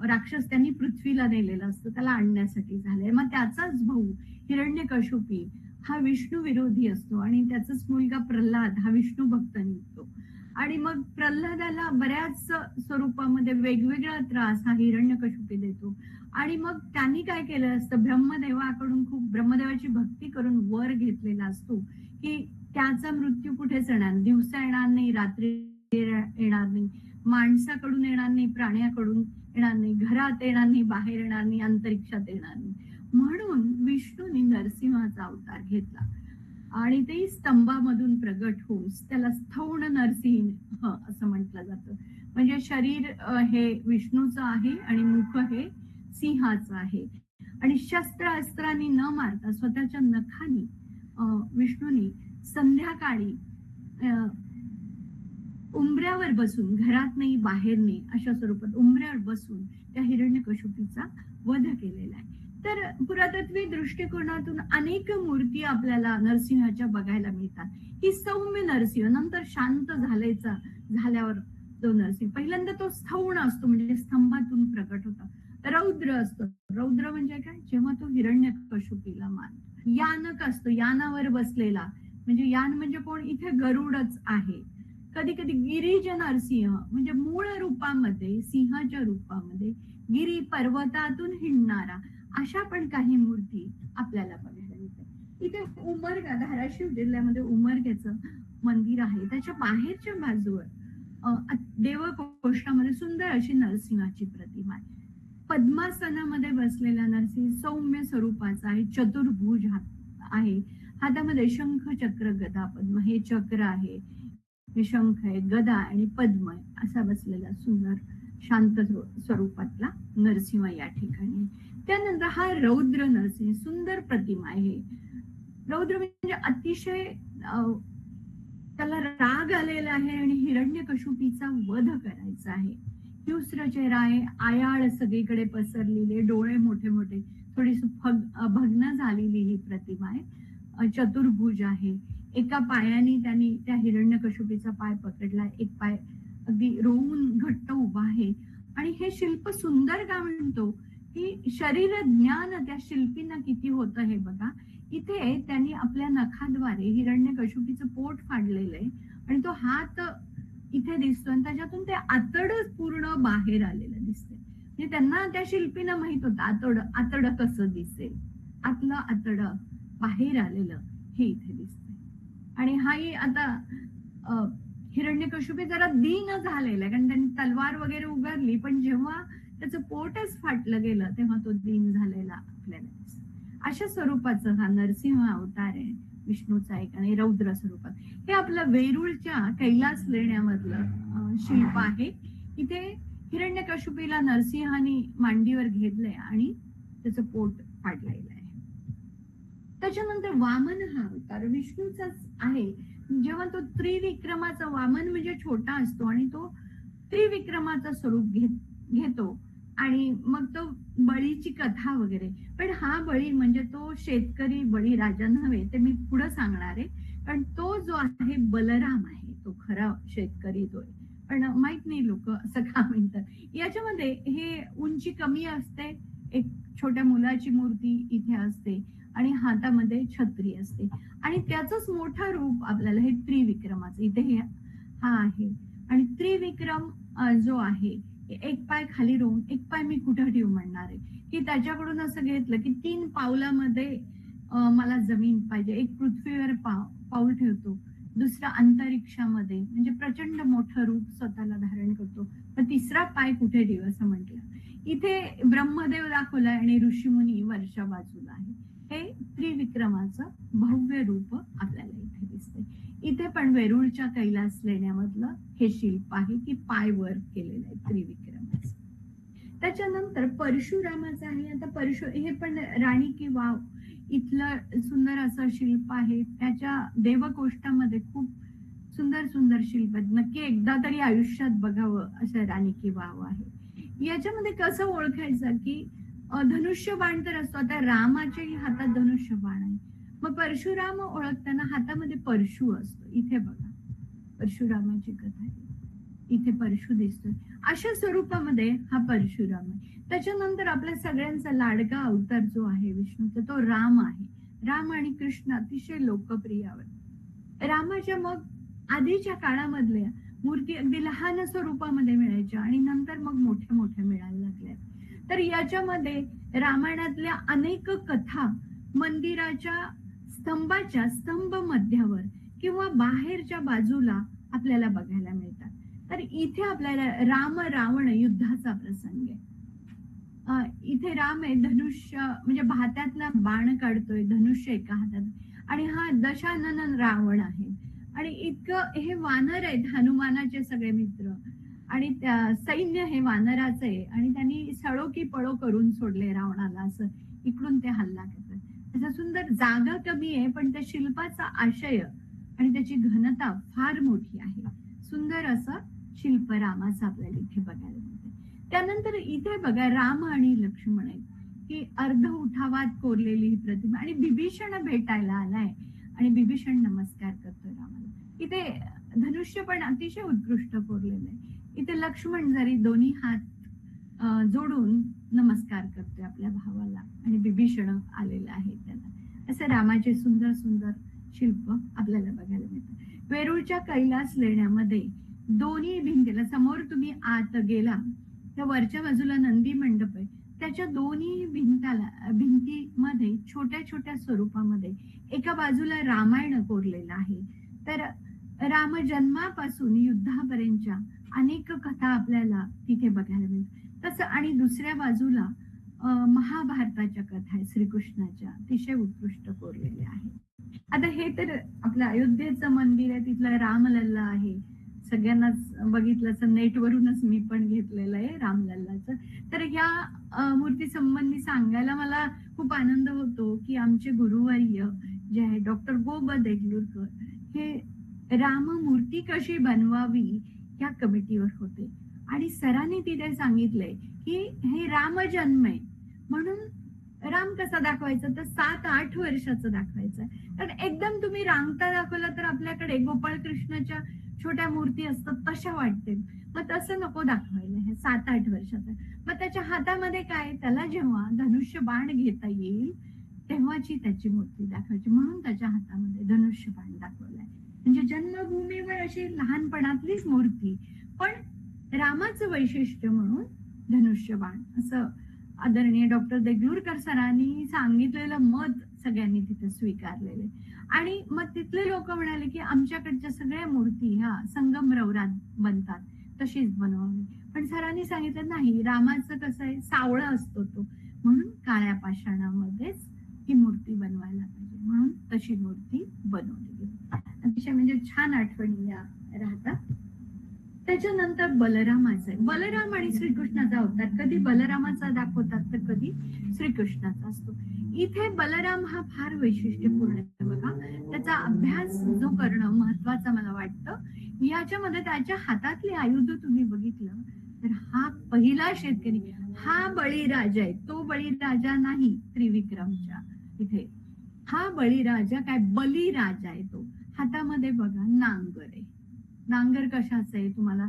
राक्षस त्यांनी पृथ्वीला नेलेला असतो त्याला आणण्यासाठी झाले. मग त्याचाच भाऊ हिरण्यकश्यपी हा विष्णू विरोधी असतो आणि त्याचाच मुलगा प्रल्हाद हा विष्णू भक्त निघतो. आणि मग प्रल्हादाला बऱ्याच स्वरूपामध्ये वेगवेगळा त्रास हा हिरण्यकश्यपी देतो. आणि मग त्यांनी काय केलं असतं, ब्रह्मदेवाकडून खूप ब्रह्मदेवाची भक्ती करून वर घेतलेला असतो की त्याचा मृत्यू कुठेच येणार नाही, दिवसा येणार नाही, रात्री येणार नाही, माणसाकडून येणार नाही, प्राण्याकडून येणार नाही, घरात येणार नाही, बाहेर येणार नाही, अंतरिक्षात येणार नाही. म्हणून विष्णूने नरसिंहाचा अवतार घेतला आणि ते स्तंभामधून प्रगट होऊन त्याला स्थौण नरसिंह असं म्हटलं जातं. म्हणजे शरीर हे विष्णूचं आहे आणि मुख हे सिंहाचं आहे. आणि शस्त्र अस्त्रांनी न मारता स्वतःच्या नखानी विष्णूने संध्याकाळी उंबऱ्यावर बसून, घरात नाही बाहेर नाही अशा स्वरूपात उंबऱ्यावर बसून त्या हिरण्यकश्यपीचा वध केलेला आहे. तर पुरातत्वीय दृष्टिकोनातून अनेक मूर्ती आपल्याला नरसिंहाच्या बघायला मिळतात. ही सौम्य नरसिंह, नंतर शांत झाल्यावर तो नरसिंह, पहिल्यांदा तो स्थौण असतो म्हणजे स्तंभातून प्रकट होता. रौद्र असतो, रौद्र म्हणजे काय, जेव्हा तो हिरण्यकश्यपीला मारतो. यानक असतो, यानावर बसलेला, म्हणजे यान म्हणजे कोण, इथे गरुडच आहे. कधी कधी गिरिज नरसिंह म्हणजे मूळ रूपामध्ये सिंहाच्या रूपामध्ये गिरी पर्वतातून हिंडणारा, अशा पण काही मूर्ती आपल्याला बघायला मिळतात. इथे उमरगा, धाराशिव जिल्ह्यामध्ये उमरग्याचं मंदिर आहे, त्याच्या बाहेरच्या बाजूवर देवकोष्ठामध्ये सुंदर अशी नरसिंहाची प्रतिमा आहे. पद्मासनामध्ये बसलेला नरसिंह सौम्य स्वरूपाचा आहे, चतुर्भुज आहे, हातामध्ये शंख, चक्र, गदा, पद्म हे चक्र आहे, हे शंख आहे, गदा आणि पद्म असा बसलेला सुंदर शांत स्वरूपातला नरसिंह या ठिकाणी. त्यानंतर हा रौद्र नरसिंह, सुंदर प्रतिमा आहे. रौद्र म्हणजे अतिशय त्याला राग आलेला आहे आणि हिरण्यकश्यपीचा वध करायचा आहे. हिंस्र चेहरा आहे, आयाळ सगळीकडे पसरलेले, डोळे मोठे मोठे, थोडीशी भग्न झालेली ही प्रतिमा आहे. चतुर्भुज आहे, एका पायाने त्यांनी त्या हिरण्यकश्यपीचा पाय पकडला, एक पाय अगदी रोवून घट्ट उभा आहे. आणि हे शिल्प सुंदर का म्हणतो की शरीर ज्ञान त्या शिल्पींना किती होतं हे बघा. इथे त्यांनी आपल्या नखाद्वारे हिरण्यकश्यपीचं पोट फाडलेलं आहे आणि तो हात इथे दिसतो आणि त्याच्यातून ते आतड पूर्ण बाहेर आलेलं दिसतंय. म्हणजे त्यांना त्या शिल्पींना माहित होतं आतड कसं दिसेल, आतलं आतड बाहेर आलेलं हे इथे दिसतंय. आणि हाही आता हिरण्यकश्यपी जरा दीन झालेला आहे, कारण त्यांनी तलवार वगैरे उगारली, पण जेव्हा त्याचं पोटच फाटलं गेलं तेव्हा तो दीन झालेला आपल्याला दिसतो. अशा स्वरूपाचं हा नरसिंह अवतार आहे विष्णूचा एक, आणि रौद्र स्वरूपात. हे आपलं वेरूळच्या कैलास लेण्यामधलं शिल्प आहे. इथे हिरण्यकश्यपीला नरसिंहाने मांडीवर घेतलंय आणि त्याचं पोट फाडलेलं आहे. त्याच्यानंतर वामन हा अवतार विष्णूचाच आहे. जेव्हा तो त्रिविक्रमाचा, वामन म्हणजे छोटा असतो आणि तो त्रिविक्रमाचं स्वरूप घेतो आणि मग तो बळीची कथा वगैरे. पण हा बळी म्हणजे तो शेतकरी बळी राजा नव्हे, ते मी पुढे सांगणार आहे. पण तो जो आहे बलराम आहे, तो खरा शेतकरी तो आहे, पण माहित नाही लोक असं का म्हणतात. याच्यामध्ये हे उंची कमी असते, एक छोट्या मुलाची मूर्ती इथे असते आणि हातामध्ये छत्री असते आणि त्याचंच मोठं रूप आपल्याला हे त्रिविक्रमाचं इथे हा आहे. आणि त्रिविक्रम जो आहे, एक पाय खाली रोवून एक पाय मी कुठं ठेवू म्हणणार आहे, की त्याच्याकडून असं घेतलं की 3 पावलामध्ये मला जमीन पाहिजे. एक पृथ्वीवर पाऊल ठेवतो, दुसरा अंतरिक्षामध्ये, म्हणजे प्रचंड मोठं रूप स्वतःला धारण करतो. मग तिसरा पाय कुठे ठेवू असं म्हटलं. इथे ब्रह्मदेव दाखवलाय आणि ऋषीमुनी वरच्या बाजूला आहे. हे त्रिविक्रमाचं भव्य रूप आपल्याला इथे दिसते. इथे पण वेरूळच्या कैलास लेण्यामधलं हे शिल्प आहे की पाय वर केलेलं आहे त्रिविक्रमाचं. त्याच्यानंतर परशुरामाचं आहे. आता हे पण राणी की वाव इथलं सुंदर असं शिल्प आहे. त्याच्या देवकोष्ठामध्ये खूप सुंदर सुंदर शिल्प आहेत. नक्की एकदा तरी आयुष्यात बघावं असं राणी की वाव आहे. याच्यामध्ये कसं ओळखायचं की धनुष्यबाण तर असतो. आता रामाच्याही हातात धनुष्यबाण आहे. मग परशुराम ओळखताना हातामध्ये परशु असतो. इथे बघा परशुरामाची कथा आहे. इथे परशु दिसतोय. अशा स्वरूपामध्ये हा परशुराम आहे. त्याच्यानंतर आपल्या सगळ्यांचा लाडका अवतार जो आहे विष्णूचा, तो राम आहे. राम आणि कृष्ण अतिशय लोकप्रिय आहे. रामाच्या मग आधीच्या काळामधल्या मूर्ती अगदी लहान स्वरूपामध्ये मिळायच्या आणि नंतर मग मोठ्या मोठ्या मिळायला लागल्या. तर याच्यामध्ये रामायणातल्या अनेक कथा मंदिराच्या स्तंभ मध्यावर किंवा बाहेरच्या बाजूला आपल्याला बघायला मिळतात. तर इथे आपल्याला राम रावण युद्धाचा प्रसंग आहे. इथे राम आहे, धनुष्य म्हणजे भात्यातला बाण काढतोय, धनुष्य एका हातात, आणि हा दशानन रावण आहे. आणि इतकं हे वानर आहेत, हनुमानाचे सगळे मित्र, आणि सैन्य हे वानराचं आहे. आणि त्यांनी सळो की पळो करून सोडले रावणाला. असं इकडून ते हल्ला करतात. असं सुंदर, जागा कमी आहे पण त्या शिल्पाचा आशय आणि त्याची घनता फार मोठी आहे. सुंदर असं शिल्प रामाचं आपल्याला इथे बघायला मिळते. त्यानंतर इथे बघा राम आणि लक्ष्मण आहेत, की अर्ध उठावात कोरलेली ही प्रतिमा, आणि बिभीषण भेटायला आलाय आणि बिभीषण नमस्कार करतोय रामाला. इथे धनुष्य पण अतिशय उत्कृष्ट कोरलेलं आहे. इथे लक्ष्मण जरी दोन्ही हात जोडून नमस्कार करतोय आपल्या भावाला, आणि बिभीषण आलेला आहे त्याला. असं रामाचे सुंदर सुंदर शिल्प आपल्याला बघायला मिळतात. वेरूळच्या कैलास लेण्यामध्ये दोन्ही भिंतीला, समोर तुम्ही आत गेला तर वरच्या बाजूला नंदी मंडप आहे. त्याच्या दोन्ही भिंतीमध्ये छोट्या छोट्या स्वरूपामध्ये एका बाजूला रामायण कोरलेलं आहे. तर राम जन्मापासून युद्धापर्यंतच्या अनेक कथा आपल्याला तिथे बघायला मिळतात. तसं आणि दुसऱ्या बाजूला महाभारताच्या कथा आहे श्रीकृष्णाच्या, अतिशय उत्कृष्ट कोरलेल्या आहेत. आता हे तर आपलं अयोध्येचं मंदिर आहे, तिथलं रामलल्ला आहे. सगळ्यांनाच बघितलं असं, नेटवरूनच मी पण घेतलेलं आहे रामलल्लाचं. तर ह्या मूर्ती संबंधी सांगायला मला खूप आनंद होतो की आमचे गुरुवर्य जे आहे डॉक्टर गो. ब. देगलूरकर, हे राममूर्ती कशी बनवावी या कमिटीवर होते. आणि सरांनी तिथे सांगितलंय की हे राम जन्म आहे, म्हणून राम कसा दाखवायचा, तर 7-8 वर्षाचं दाखवायचं. तर एकदम तुम्ही रांगता दाखवलं तर आपल्याकडे गोपाळ कृष्णाच्या छोट्या मूर्ती असतात तशा वाटतील. मग तसं नको दाखवायला, हे 7-8 वर्षाचं. मग त्याच्या हातामध्ये काय, त्याला जेव्हा धनुष्य बाण घेता येईल तेव्हाची त्याची मूर्ती दाखवायची, म्हणून त्याच्या हातामध्ये धनुष्य बाण दाखवलाय. म्हणजे जन्मभूमीवर अशी लहानपणातलीच मूर्ती, पण रामाचं वैशिष्ट्य म्हणून धनुष्य बाण, असं आदरणीय डॉक्टर देगलूरकर सरांनी सांगितलेलं मत सगळ्यांनी तिथे स्वीकारलेले. आणि मग तिथले लोक म्हणाले की आमच्याकडच्या सगळ्या मूर्ती ह्या संगमरवरात बनतात, तशीच बनवावी. पण सरांनी सांगितलं नाही, रामाचं कसं आहे, सावळा असतो तो, म्हणून काळ्या पाषाणामध्येच ही मूर्ती बनवायला पाहिजे, म्हणून तशी मूर्ती बनवली गेली. अतिशय म्हणजे छान आठवणी या राहतात. त्याच्यानंतर बलरामाचं आहे. बलराम आणि श्रीकृष्णाचा अवतार, कधी बलरामाचा दाखवतात तर कधी श्रीकृष्णाचा असतो. इथे बलराम हा फार वैशिष्ट्यपूर्ण आहे बघा. त्याचा अभ्यास जो करणं महत्वाचा मला वाटतं. याच्यामध्ये त्याच्या हातातले आयुध तुम्ही बघितलं तर हा पहिला शेतकरी, हा बळीराजा आहे, तो बळीराजा नाही त्रिविक्रमच्या इथे. हा बळीराजा काय, बलिराजा आहे तो. हातामध्ये बघा नांगर आहे. नांगर कशाचं आहे, तुम्हाला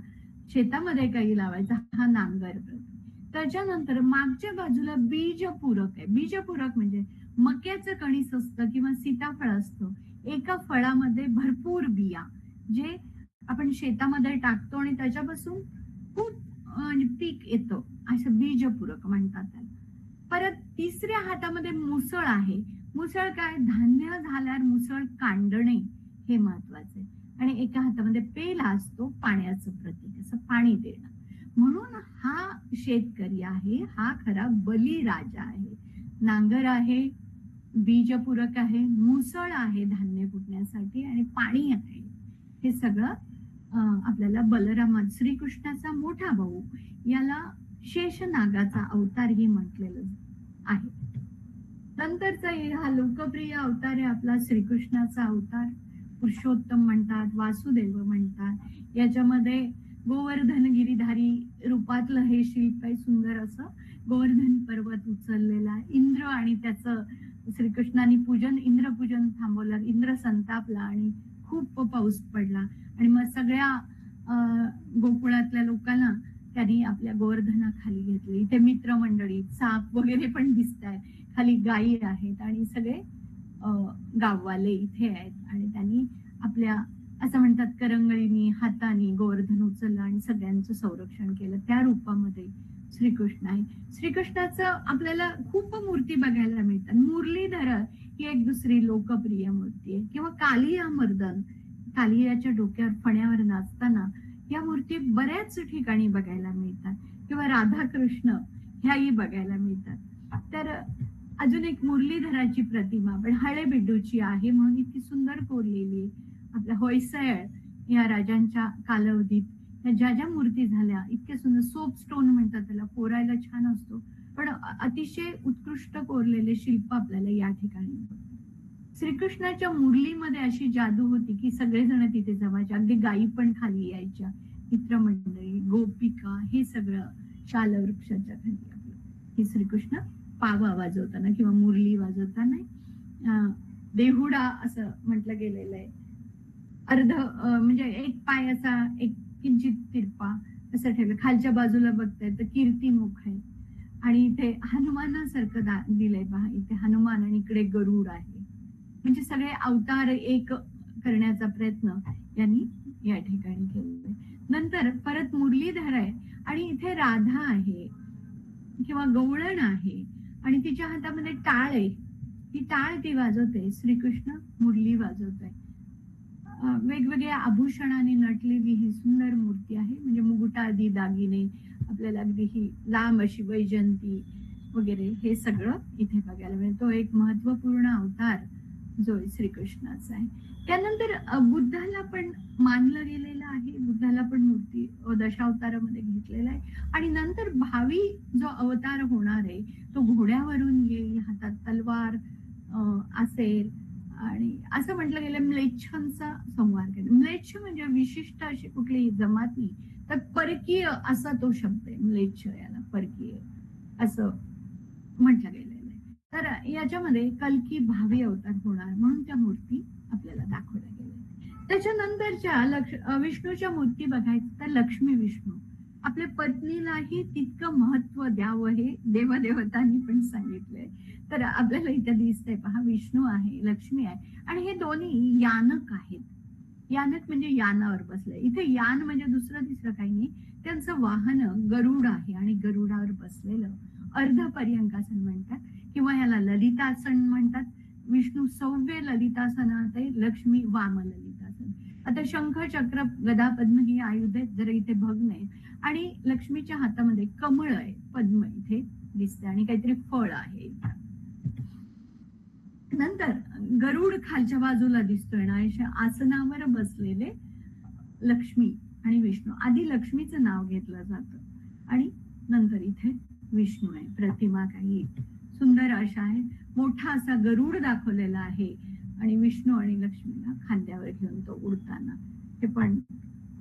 शेतामध्ये काही लावायचा, हा नांगर. त्याच्यानंतर मागच्या बाजूला बीजपूरक आहे. बीजपूरक म्हणजे मक्याचं कणीस असतं किंवा सीताफळ असतं, एका फळामध्ये भरपूर बिया, जे आपण शेतामध्ये टाकतो आणि त्याच्यापासून खूप पीक येतं, असं बीजपूरक म्हणतात त्याला. परत तिसऱ्या हातामध्ये मुसळ आहे. मुसळ काय, धान्य झाल्यावर मुसळ कांडणे हे महत्वाचे. आणि एका हातामध्ये पेला असतो, पाण्याचं प्रतीक, असं पाणी देणं. म्हणून हा शेतकरी आहे, हा खरा बलिराजा आहे. नांगर आहे, बीजपूरक आहे, मुसळ आहे धान्य कुटण्यासाठी, आणि पाणी आहे. हे सगळं आपल्याला बलरामा, श्रीकृष्णाचा मोठा भाऊ, याला शेषनागाचा अवतारही म्हटलेलं आहे. नंतरचा हा लोकप्रिय अवतार आहे आपला श्रीकृष्णाचा अवतार. पुरुषोत्तम म्हणतात, वासुदेव म्हणतात. याच्यामध्ये गोवर्धन गिरीधारी रूपातलं हे शिल्प आहे. सुंदर असं गोवर्धन पर्वत उचललेला, इंद्र आणि त्याचं श्रीकृष्णाने पूजन, इंद्रपूजन थांबवलं, इंद्र संतापला आणि खूप पाऊस पडला. आणि मग सगळ्या गोकुळातल्या लोकांना त्यांनी आपल्या गोवर्धनाखाली घेतले. इथे मित्रमंडळी, साप वगैरे पण दिसत आहेत, खाली गायी आहेत, आणि सगळे गाववाले इथे आहेत. आणि त्यांनी आपल्या, असं म्हणतात, करंगळीनी, हाताने गोवर्धन उचललं आणि सगळ्यांचं संरक्षण केलं. त्या रूपामध्ये श्रीकृष्ण आहे. श्रीकृष्णाचं आपल्याला खूप मूर्ती बघायला मिळतात. मुरलीधर ही एक दुसरी लोकप्रिय मूर्ती आहे. किंवा कालिया मर्दन, कालियाच्या डोक्यावर फण्यावर नाचताना या मूर्ती बऱ्याच ठिकाणी बघायला मिळतात. किंवा राधाकृष्ण ह्याही बघायला मिळतात. तर अजून एक मुरलीधराची प्रतिमा पण हळेबिड्डूची आहे, म्हणून इतकी सुंदर कोरलेली. आपल्या होयसळ या राजांच्या कालावधीत ज्या ज्या मूर्ती झाल्या, इतक्या सुंदर, सोप स्टोन म्हणतात त्याला, कोरायला छान असतो, पण अतिशय उत्कृष्ट कोरलेले शिल्प आपल्याला या ठिकाणी. श्रीकृष्णाच्या मुरलीमध्ये अशी जादू होती की सगळेजण तिथे जमायचे, अगदी गायी पण खाली यायच्या, मित्रमंडळी, गोपिका, हे सगळं शालवृक्षाच्या खाली आपलं हे श्रीकृष्ण पावा वाजवताना किंवा मुरली वाजवताना. देहुडा असं म्हटलं गेलेलं आहे. अर्ध म्हणजे एक पायाचा एक किंचित तिरपा असं ठेवलं. खालच्या बाजूला बघताय तर कीर्तिमुख आहे, आणि इथे हनुमानासारखं दिलंय पहा. इथे हनुमान आणि इकडे गरुड आहे. म्हणजे सगळे अवतार एक करण्याचा प्रयत्न यांनी या ठिकाणी केलेला. नंतर परत मुरलीधर आहे, आणि इथे राधा आहे किंवा गवळण आहे, आणि तिच्या हातामध्ये टाळ आहे. ती टाळ ती वाजवते, श्रीकृष्ण मुरली वाजवतोय. वेगवेगळ्या आभूषणाने नटलेली ही सुंदर मूर्ती आहे. म्हणजे मुकुटादी दागिने, आपल्याला अगदी ही लांब अशी वैजंती वगैरे हे सगळं इथे बघायला मिळतं. तो एक महत्वपूर्ण अवतार जो श्रीकृष्णाचा आहे. त्यानंतर बुद्धाला पण मानलं गेलेलं आहे. बुद्धाला पण मूर्ती दशावतारामध्ये घेतलेला आहे. आणि नंतर भावी जो अवतार होणार आहे तो घोड्यावरून येईल, हातात तलवार असेल, आणि असं म्हटलं गेलं म्लेच्छांचा संहार केला. म्लेच्छ म्हणजे विशिष्ट अशी कुठलीही जमात नाही, तर परकीय असा तो शब्द आहे. म्लेच्छ याला परकीय असं म्हटलं गेलेलं आहे. तर याच्यामध्ये कल्की भावी अवतार होणार म्हणून त्या मूर्ती आपल्याला दाखवल्या गेल्या. त्याच्यानंतरच्या विष्णूच्या मूर्ती बघायचं तर लक्ष्मी विष्णू, आपल्या पत्नीलाही तितकं महत्व द्यावं हे देवदेवतांनी पण सांगितलंय. तर आपल्याला इथे दिसतंय पहा, विष्णू आहे, लक्ष्मी आहे, आणि हे दोन्ही यानक आहेत. यानक म्हणजे यानावर बसले. इथे यान म्हणजे दुसरं तिसरं काही नाही, त्यांचं वाहन गरुड आहे, आणि गरुडावर बसलेलं अर्धपर्यंकासन म्हणतात, किंवा याला ललितासन म्हणतात. विष्णू सव्य ललितासनात आहे, लक्ष्मी वाम ललितासन. आता शंख, चक्र, गदा, पद्म ही आयुध आहेत, जरा इथे भग्न आहे. आणि लक्ष्मीच्या हातामध्ये कमळ आहे, पद्म इथे दिसते, आणि काहीतरी फळ आहे. नंतर गरुड खालच्या बाजूला दिसतोय ना, आसनावर बसलेले लक्ष्मी आणि विष्णू. आधी लक्ष्मीचं नाव घेतलं जातं, आणि नंतर इथे विष्णू आहे. प्रतिमा काही सुंदर अशा आहे. मोठा असा गरुड दाखवलेला आहे, आणि विष्णू आणि लक्ष्मीला खांद्यावर घेऊन तो उडताना. हे पण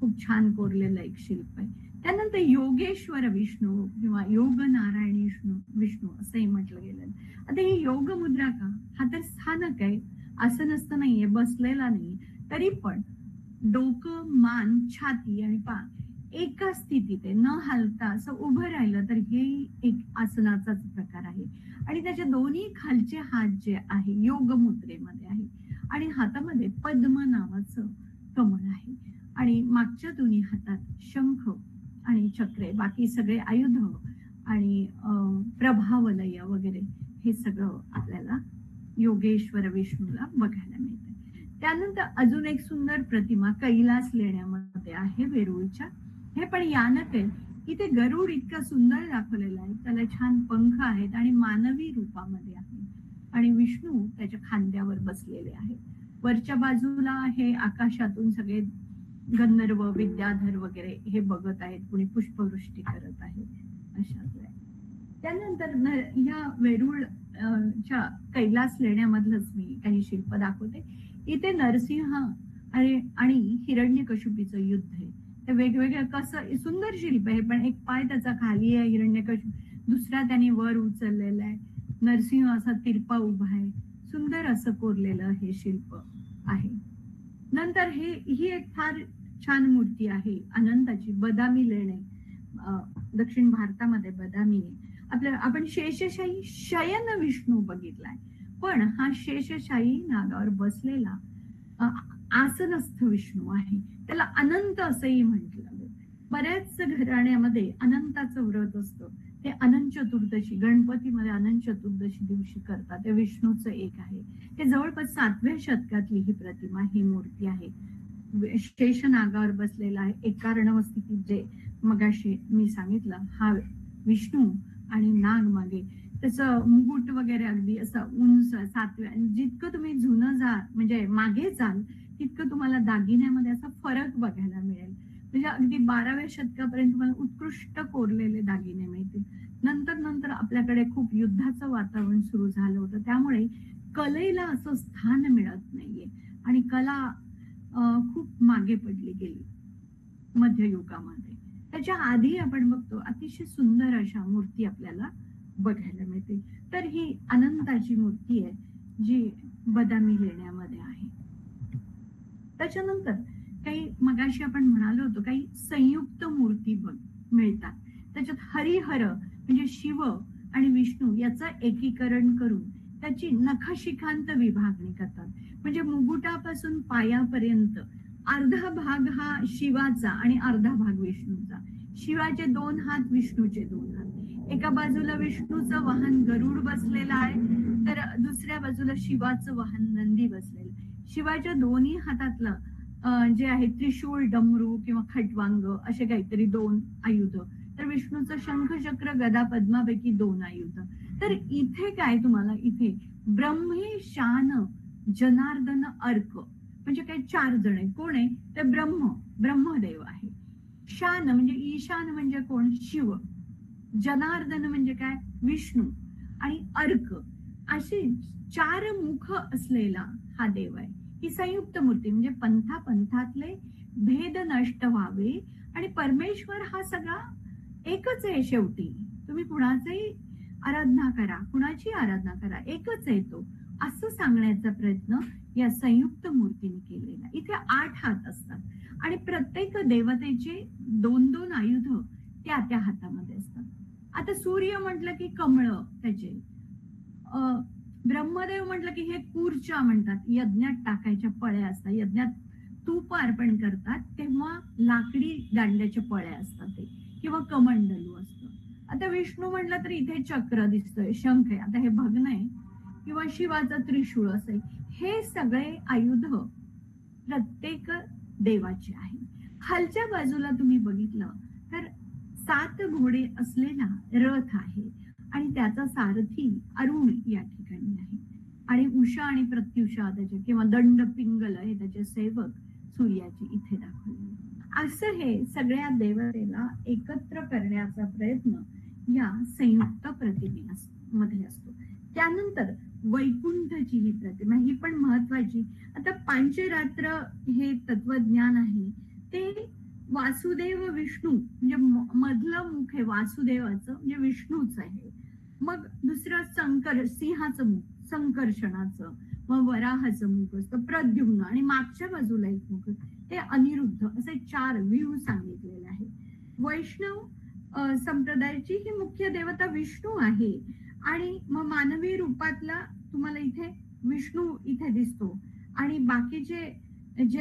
खूप छान कोरलेलं एक शिल्प आहे. त्यानंतर योगेश्वर विष्णू किंवा योग नारायणी विष्णू असंही म्हटलं गेलं. आता ही योग मुद्रा का, हा तर स्थानक आहे, असं नसतं नाहीये, बसलेला नाही, तरी पण डोकं, मान, छाती आणि पाय एका स्थितीत आहे, न हालता असं उभं राहिलं तर हे एक आसनाचाच प्रकार आहे. आणि त्याच्या दोन्ही खालचे हात जे आहे योग मुद्रेमध्ये आहे, आणि हातामध्ये पद्म नावाचं कमळ आहे. आणि मागच्या दोन्ही हातात शंख आणि चक्रे, बाकी सगळे आयुध आणि प्रभावलय वगैरे हे सगळं आपल्याला योगेश्वर विष्णूला बघायला मिळते. त्यानंतर अजून एक सुंदर प्रतिमा कैलास लेण्यामध्ये आहे वेरूळच्या. हे पण यानक आहे. इथे गरुड इतका सुंदर दाखवलेला आहे, त्याला छान पंख आहेत आणि मानवी रूपामध्ये आहे आणि विष्णू त्याच्या खांद्यावर बसलेले आहेत. वरच्या बाजूला हे आकाशातून सगळे गंधर्व विद्याधर वगैरे हे बघत आहेत, कुणी पुष्पवृष्टी करत आहे अशातलं आहे. त्यानंतर ह्या वेरूळ च्या कैलास लेण्यामधलंच मी काही शिल्प दाखवते. इथे नरसिंह आणि हिरण्यकशिपूचं युद्ध आहे. ते वेगवेगळं कसं सुंदर शिल्प आहे, पण एक पाय त्याचा खाली आहे हिरण्यकशिपू, दुसरा त्याने वर उचललेला आहे. नरसिंह असा तिरपा उभा आहे. सुंदर असं कोरलेलं हे शिल्प आहे. नंतर ही एक फार छान मूर्ती आहे अनंताची, बदामी लेणे. दक्षिण भारतामध्ये बदामी आहे. आपण शेषशाही शयन विष्णू बघितलाय, पण हा शेषशाही नागावर बसलेला आसनस्थ विष्णू आहे. त्याला अनंत असंही म्हटलं. बऱ्याच घराण्यामध्ये अनंताचं व्रत असतं. ते अनंत चतुर्दशी, गणपतीमध्ये अनंत चतुर्दशी दिवशी करतात. ते विष्णूचं एक आहे. ते जवळपास 7व्या शतकातली ही प्रतिमा, ही मूर्ती आहे. शेष नागावर बसलेला आहे. एकार्णव स्थितीत, जे मगाशी मी सांगितलं, हा विष्णू आणि नाग मागे त्याचं मुकुट वगैरे अगदी असं उंच 7व्या. जितकं तुम्ही जुनं म्हणजे मागे जाल तितकं तुम्हाला दागिन्यामध्ये असा फरक बघायला मिळेल. म्हणजे अगदी 12व्या शतकापर्यंत तुम्हाला उत्कृष्ट कोरलेले दागिने मिळतील. नंतर आपल्याकडे खूप युद्धाचं वातावरण सुरू झालं होतं, त्यामुळे कलेला असं स्थान मिळत नाहीये आणि कला खूप मागे पडली गेली मध्ययुगामध्ये. त्याच्या आधी आपण बघतो अतिशय सुंदर अशा मूर्ती आपल्याला बघायला मिळते. तर ही अनंताची मूर्ती आहे, जी बदामी लेण्यामध्ये आहे. त्याच्यानंतर काही मगाशी आपण म्हणालो होतो, काही संयुक्त मूर्ती मिळतात. त्याच्यात हरिहर म्हणजे शिव आणि विष्णू याचं एकीकरण करून त्याची नखशिखांत विभागणी करतात. म्हणजे मुकुटापासून पायापर्यंत अर्धा भाग हा शिवाचा आणि अर्धा भाग विष्णूचा. शिवाचे 2 हात, विष्णूचे 2 हात. एका बाजूला विष्णूचं वाहन गरुड बसलेलं आहे, तर दुसऱ्या बाजूला शिवाचं वाहन नंदी बसलेलं. शिवाच्या दोन्ही हातातलं जे आहे त्रिशूळ, डमरू किंवा खटवांग असे काहीतरी 2 आयुध. तर विष्णूचं शंख, चक्र, गदा, पद्मापैकी 2 आयुध. तर इथे काय तुम्हाला इथे ब्रह्मे शान जनार्दन अर्क म्हणजे काय 4 जण आहेत. कोण आहे? ते ब्रह्मदेव आहे. शान म्हणजे ईशान म्हणजे कोण? शिव. जनार्दन म्हणजे काय? विष्णू. आणि अर्क अशी 4 मुख असलेला हा देव आहे. ही संयुक्त मूर्ती म्हणजे पंथातले भेद नष्ट व्हावे आणि परमेश्वर हा सगळा एकच आहे. शेवटी तुम्ही कुणाचंही आराधना करा, कुणाची आराधना करा, एकच आहे तो, असं सांगण्याचा प्रयत्न या संयुक्त मूर्तीने केलेला. इथे 8 हात असतात आणि प्रत्येक देवतेचे 2-2 आयुध त्या हातामध्ये असतात. आता सूर्य म्हटलं की कमळ त्याचे, ब्रह्मदेव म्हटलं की हे कूर्चा म्हणतात, यज्ञात टाकायच्या पळ्या असतात. यज्ञात तूप अर्पण करतात तेव्हा लाकडी दांड्याच्या पळ्या असतात ते, किंवा कमंडलू असतं. आता विष्णू म्हटलं तर इथे चक्र दिसतोय, शंख आहे, आता हे भग्न आहे, किंवा शिवाचं त्रिशूळ असेल. हे सगळे आयुध प्रत्येक देवाचे आहे. खालच्या बाजूला तुम्ही बघितलं तर 7 घोडे असलेला रथ आहे आणि त्याचा सारथी अरुण या ठिकाणी आहे. आणि उषा आणि प्रत्युषा त्याचे, किंवा दंड पिंगल हे त्याचे सेवक सूर्याचे इथे दाखवले. असं हे सगळ्या देवतेला एकत्र करण्याचा प्रयत्न या संयुक्त प्रतिमेमध्ये असतो. त्यानंतर वैकुंठची ही प्रतिमा, ही पण महत्वाची. आता पांचरात्र हे तत्वज्ञान आहे ते वासुदेव विष्णू म्हणजे मधलं मुख आहे वासुदेवाचं, म्हणजे विष्णूच आहे. मग दुसरं सिंहाचं मुख संकर्षणाचं, मग वराहाचं मुख असतं प्रद्युम्न, आणि मागच्या बाजूला एक मुख ते अनिरुद्ध. असे 4 व्ह्यू सांगितलेले आहे. वैष्णव संप्रदायाची ही मुख्य देवता विष्णू आहे आणि मग मानवी रूपातला तुम्हाला इथे विष्णू इथे दिसतो आणि बाकीचे जे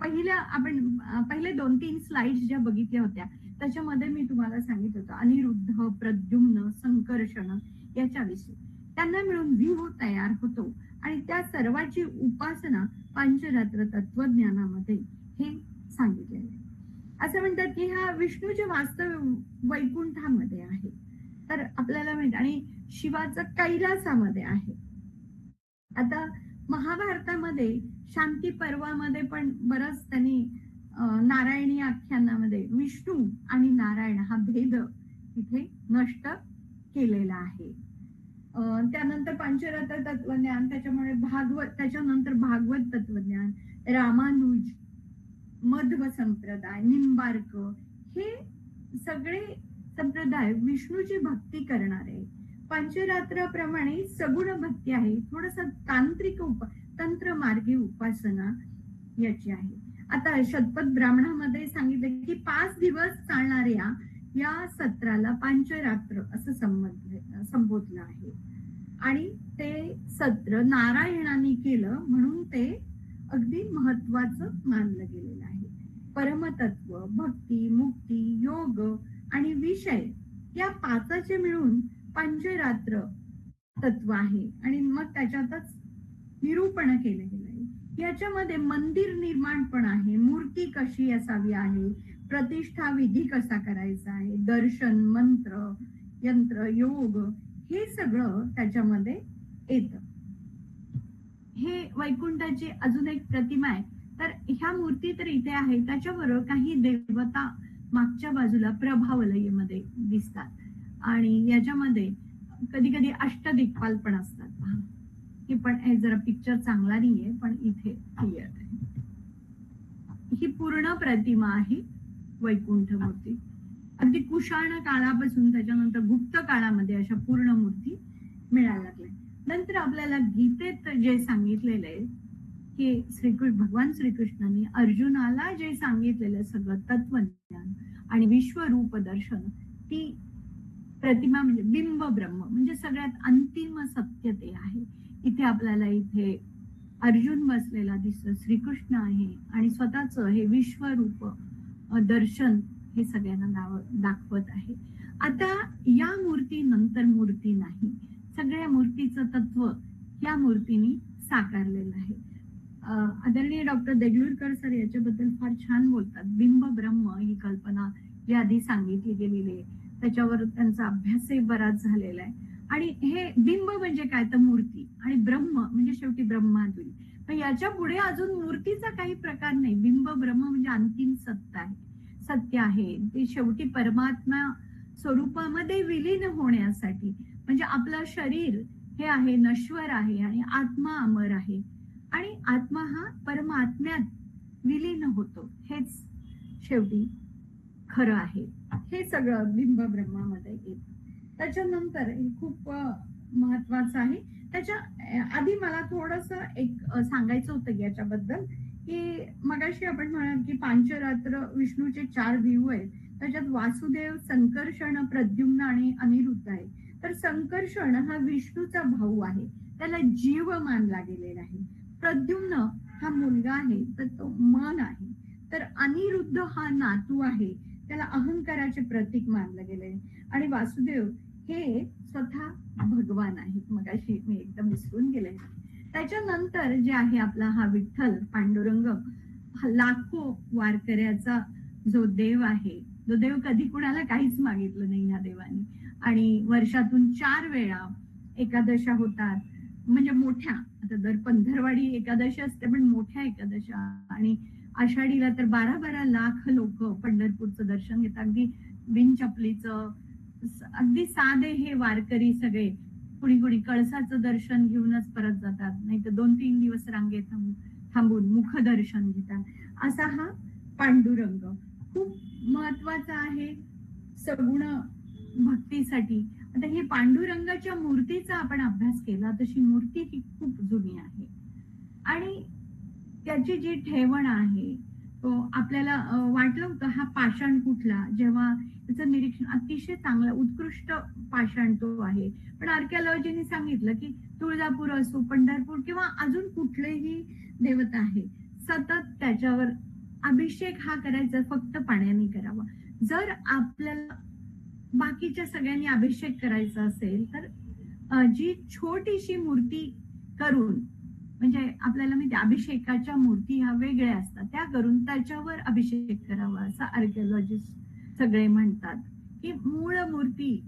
पहिले 2-3 स्लाइड्स ज्या बघितल्या होत्या त्याच्यामध्ये मी तुम्हाला सांगितलं होतं अनिरुद्ध, प्रद्युम्न, संकर्षण याच्याविषयी. त्यांना मिळून व्यूह तयार होतो आणि त्या सर्वाची उपासना पंचरात्र तत्वज्ञानामध्ये हे सांगितलेलं आहे. असं म्हणतात की हा विष्णूचे वास्तव वैकुंठामध्ये आहे. तर आपल्याला माहिती आणि शिवाचं कैलासामध्ये आहे. आता महाभारतामध्ये शांती पर्वामध्ये पण बरंच त्यांनी नारायणी आख्यानामध्ये विष्णू आणि नारायण हा भेद तिथे नष्ट केलेला आहे. त्यानंतर पंचरत्न तत्वज्ञान, त्याच्यानंतर भागवत तत्वज्ञान, रामानुज, मध्व संप्रदाय, निंबार्क हे सगळे संप्रदाय विष्णूची भक्ती करणारे. पंचरात्राप्रमाणे सगुण भक्ती आहे, थोडस तांत्रिक तंत्र मार्गी उपासना याची आहे. आता शतपथ ब्राह्मणामध्ये सांगितलं की 5 दिवस चालणाऱ्या या सत्राला पंचरात्र असं संबोधलं आहे. आणि ते सत्र नारायणाने केलं म्हणून ते अगदी महत्वाचं मानलं गेलेलं आहे. परमतत्व, भक्ती, मुक्ती, योग आणि विषय या 5चे मिळून पंचरात्र तत्व आहे आणि मग त्याच्यातच निरूपण केलं गेलं आहे. याच्यामध्ये मंदिर निर्माण पण आहे, मूर्ती कशी असावी आहे, प्रतिष्ठा विधी कसा करायचा आहे, दर्शन, मंत्र, यंत्र, योग हे सगळं त्याच्यामध्ये येतं. हे वैकुंठाची अजून एक प्रतिमा आहे. तर ह्या मूर्ती तर इथे आहे, त्याच्याबरोबर काही देवता मागच्या बाजूला प्रभावलयीमध्ये दिसतात आणि याच्यामध्ये कधी कधी अष्टदिक्पाल पण असतात. हे पण जरा पिक्चर चांगला नाहीये पण इथे क्लिअर आहे. ही पूर्ण प्रतिमा आहे वैकुंठ मूर्ती. अगदी कुशाण काळापासून त्याच्यानंतर गुप्त काळामध्ये अशा पूर्ण मूर्ती मिळायला लागल्या. नंतर आपल्याला गीतेत जे सांगितलेलं आहे की भगवान श्रीकृष्णाने अर्जुनाला जे सांगितलेलं सगळं तत्वज्ञान आणि विश्वरूप दर्शन, ती प्रतिमा म्हणजे बिंब ब्रह्म म्हणजे सगळ्यात अंतिम सत्य ते आहे. इथे आपल्याला इथे अर्जुन बसलेला दिसतो, श्रीकृष्ण आहे आणि स्वतःच हे विश्वरूप दर्शन हे सगळ्यांना दाखवत आहे. आता या मूर्ती नंतर मूर्ती नाही, सगळ्या मूर्तीचं तत्व या मूर्तीने साकारलेलं आहे. आदरणीय डॉक्टर देगलूरकर सर याच्याबद्दल फार छान बोलतात. बिंब ब्रह्म ही कल्पना जी आधी सांगितली गेलेली आहे त्याच्यावर त्यांचा अभ्यासही बराच झालेला आहे. आणि हे बिंब म्हणजे काय तर मूर्ती आणि ब्रह्म म्हणजे शेवटी ब्रह्माद्वी. पण याच्या पुढे अजून मूर्तीचा काही प्रकार नाही. बिंब ब्रह्म म्हणजे अंतिम सत्य आहे. ते शेवटी परमात्मा स्वरूपामध्ये विलीन होण्यासाठी, म्हणजे आपलं शरीर हे आहे नश्वर आहे आणि आत्मा अमर आहे आणि आत्मा हा परमात्म्यात विलीन होतो, हेच शेवटी खरं आहे. हे सगळं बिंब ब्रह्मामध्ये येतं. त्याच्यानंतर हे खूप महत्वाचं आहे. त्याच्या आधी मला थोडस एक सांगायचं होतं याच्याबद्दल की मगाशी आपण म्हणाल की पंचरात्र विष्णूचे 4 व्यूह आहेत. त्याच्यात वासुदेव, संकर्षण, प्रद्युम्न आणि अनिरुद्ध आहे. तर संकर्षण हा विष्णूचा भाऊ आहे, त्याला जीव मानला गेलेला आहे. प्रद्युम्न हा मुलगा आहे तर तो मन आहे. तर अनिरुद्ध हा नातू आहे, त्याला अहंकाराचे प्रतीक मानलं गेले. आणि वासुदेव हे स्वतः भगवान आहेत. मगाशी मी एकदम विसरून गेले. त्याच्यानंतर जे आहे आपला हा विठ्ठल पांडुरंग, हा लाखो वारकऱ्याचा जो देव आहे, जो देव कधी कुणाला काहीच मागितलं नाही या देवानी. आणि वर्षातून 4 वेळा एकादशा होतात, म्हणजे मोठ्या, आता दर पंधरवाडी एकादशी असते पण मोठ्या एकादशा. आणि आषाढीला तर 12-12 लाख लोक पंढरपूरचं दर्शन घेतात. अगदी बिनचपलीचं, अगदी साधे हे वारकरी सगळे. कुणी कळसाचं दर्शन घेऊनच परत जातात, नाही तर 2-3 दिवस रांगेत थांबून मुखदर्शन घेतात. असा हा पांडुरंग खूप महत्वाचा आहे सगुण भक्तीसाठी. आता हे पांडुरंगाच्या मूर्तीचा आपण अभ्यास केला, तशी मूर्ती ही खूप जुनी आहे आणि त्याची जी ठेवण आहे तो आपल्याला वाटलं होतं हा पाषाण कुठला, जेव्हा त्याचं निरीक्षण अतिशय चांगलं उत्कृष्ट पाषाण तो आहे. पण आर्किओलॉजीने सांगितलं की तुळजापूर असो, पंढरपूर किंवा अजून कुठलेही देवता आहे, सतत त्याच्यावर अभिषेक हा करायचा फक्त पाण्याने करावा. जर आपल्याला बाकीच्या सगळ्यांनी अभिषेक करायचा असेल तर जी छोटीशी मूर्ती करून, म्हणजे आपल्याला माहिती अभिषेकाच्या मूर्ती ह्या वेगळ्या असतात, त्या करून त्याच्यावर अभिषेक करावा असं आर्किओलॉजिस्ट सगळे म्हणतात. की मूळ मूर्ती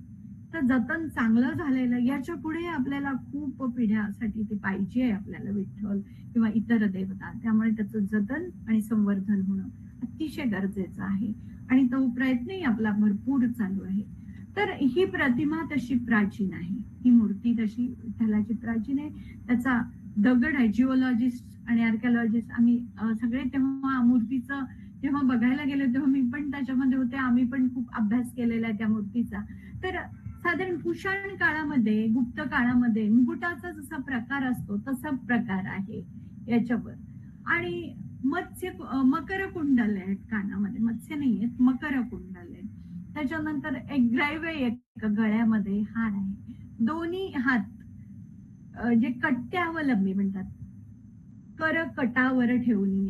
तर जतन चांगलं झालेलं, याच्या पुढे आपल्याला खूप पिढ्यासाठी ते पाहिजे आहे आपल्याला विठ्ठल किंवा इतर देवता, त्यामुळे त्याचं जतन आणि संवर्धन होणं अतिशय गरजेचं आहे आणि तो प्रयत्नही आपला भरपूर चालू आहे. तर ही प्रतिमा तशी प्राचीन आहे, ही मूर्ती तशी विठ्ठलाची प्राचीन आहे. त्याचा दगड आहे. जिओलॉजिस्ट आणि आर्किओलॉजिस्ट आम्ही सगळे तेव्हा मूर्तीचं जेव्हा बघायला गेलो तेव्हा मी पण त्याच्यामध्ये होते, आम्ही पण खूप अभ्यास केलेला आहे त्या मूर्तीचा. तर साधारण कुशाण काळामध्ये, गुप्त काळामध्ये मुकुटाचा जसा प्रकार असतो तसा प्रकार आहे याच्यावर. आणि मकर कुंडल आहेत कानामध्ये, मत्स्य नाही आहेत, मकर कुंडल आहे. त्याच्यानंतर एक ग्राइव आहे, एक गळ्यामध्ये हार आहे. दोन्ही हात जे कट्ट्यावलंबी म्हणतात, कटावर ठेवून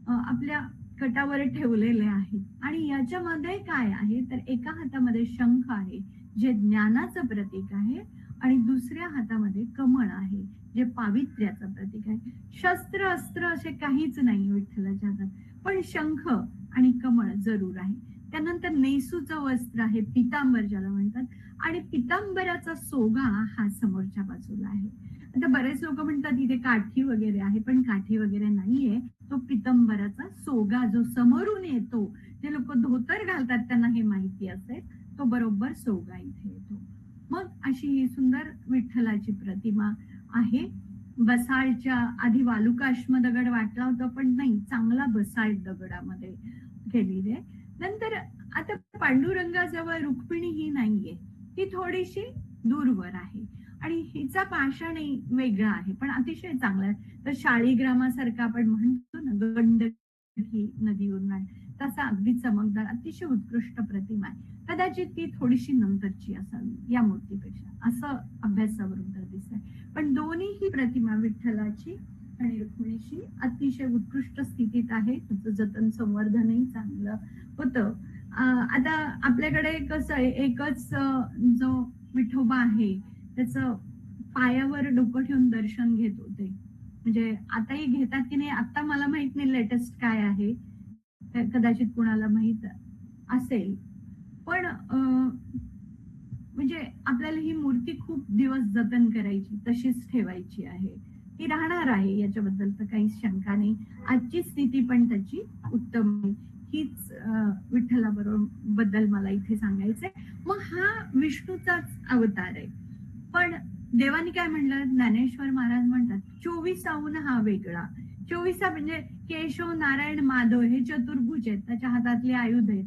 आपल्या कटावर ठेवलेले आहेत. आणि याच्यामध्ये काय आहे तर एका हातामध्ये शंख आहे जे ज्ञानाचं प्रतीक आहे आणि दुसऱ्या हातामध्ये कमळ आहे जे पावित्र्याचं प्रतीक आहे. शस्त्र अस्त्र असे काहीच नाही विठ्ठलाच्या हातात, पण शंख आणि कमळ जरूर आहे. त्यानंतर नेसूचं वस्त्र आहे, पितांबर ज्याला म्हणतात, आणि पितांबराचा सोगा हा समोरच्या बाजूला आहे. आता बरेच लोक म्हणतात इथे काठी वगैरे आहे, पण काठी वगैरे नाहीये. तो पितांबराचा सोगा जो समोरून येतो, जे लोक धोतर घालतात त्यांना हे माहिती असेल, तो बरोबर सोगा इथे येतो. मग अशी ही सुंदर विठ्ठलाची प्रतिमा आहे. बसाळच्या आधी वालुकाश्म दगड वाटला होता, पण नाही, चांगला बसाळ दगडामध्ये केलेली आहे. नंतर आता पांडुरंगाजवळ रुक्मिणी ही नाहीये, ती थोडीशी दूरवर आहे आणि हिचा पाषाणही वेगळा आहे, पण अतिशय चांगला आहे. तर शाळीग्रामासारखा आपण म्हणतो ना, गंडकी नदीवरून, तसा अगदी चमकदार अतिशय उत्कृष्ट प्रतिमा आहे. कदाचित ती थोडीशी नंतरची असावी या मूर्तीपेक्षा, असं अभ्यासावरून तर दिसत आहे. पण दोन्ही प्रतिमा विठ्ठलाची आणि रुक्मिणीची अतिशय उत्कृष्ट स्थितीत आहे. त्याचं जतन संवर्धनही चांगलं होतं. आता आपल्याकडे कसं आहे, एकच जो विठोबा आहे त्याचं पायावर डोकं ठेवून दर्शन घेत होते, म्हणजे आताही घेतात की नाही आता मला माहित नाही, लेटेस्ट काय आहे कदाचित कुणाला माहित असेल. पण म्हणजे आपल्याला ही मूर्ती खूप दिवस जतन करायची, तशीच ठेवायची आहे, ती राहणार आहे, याच्याबद्दल तर काही शंका नाही. आजची स्थिती पण त्याची उत्तम आहे. हीच विठ्ठलाबद्दल मला इथे सांगायचंय. मग हा विष्णूचाच अवतार आहे, पण देवानी काय म्हणलं, ज्ञानेश्वर महाराज म्हणतात 24 हा वेगळा. 24 म्हणजे केशव नारायण माधव हे चतुर्भुज आहेत, त्याच्या हातातले आयुध आहेत,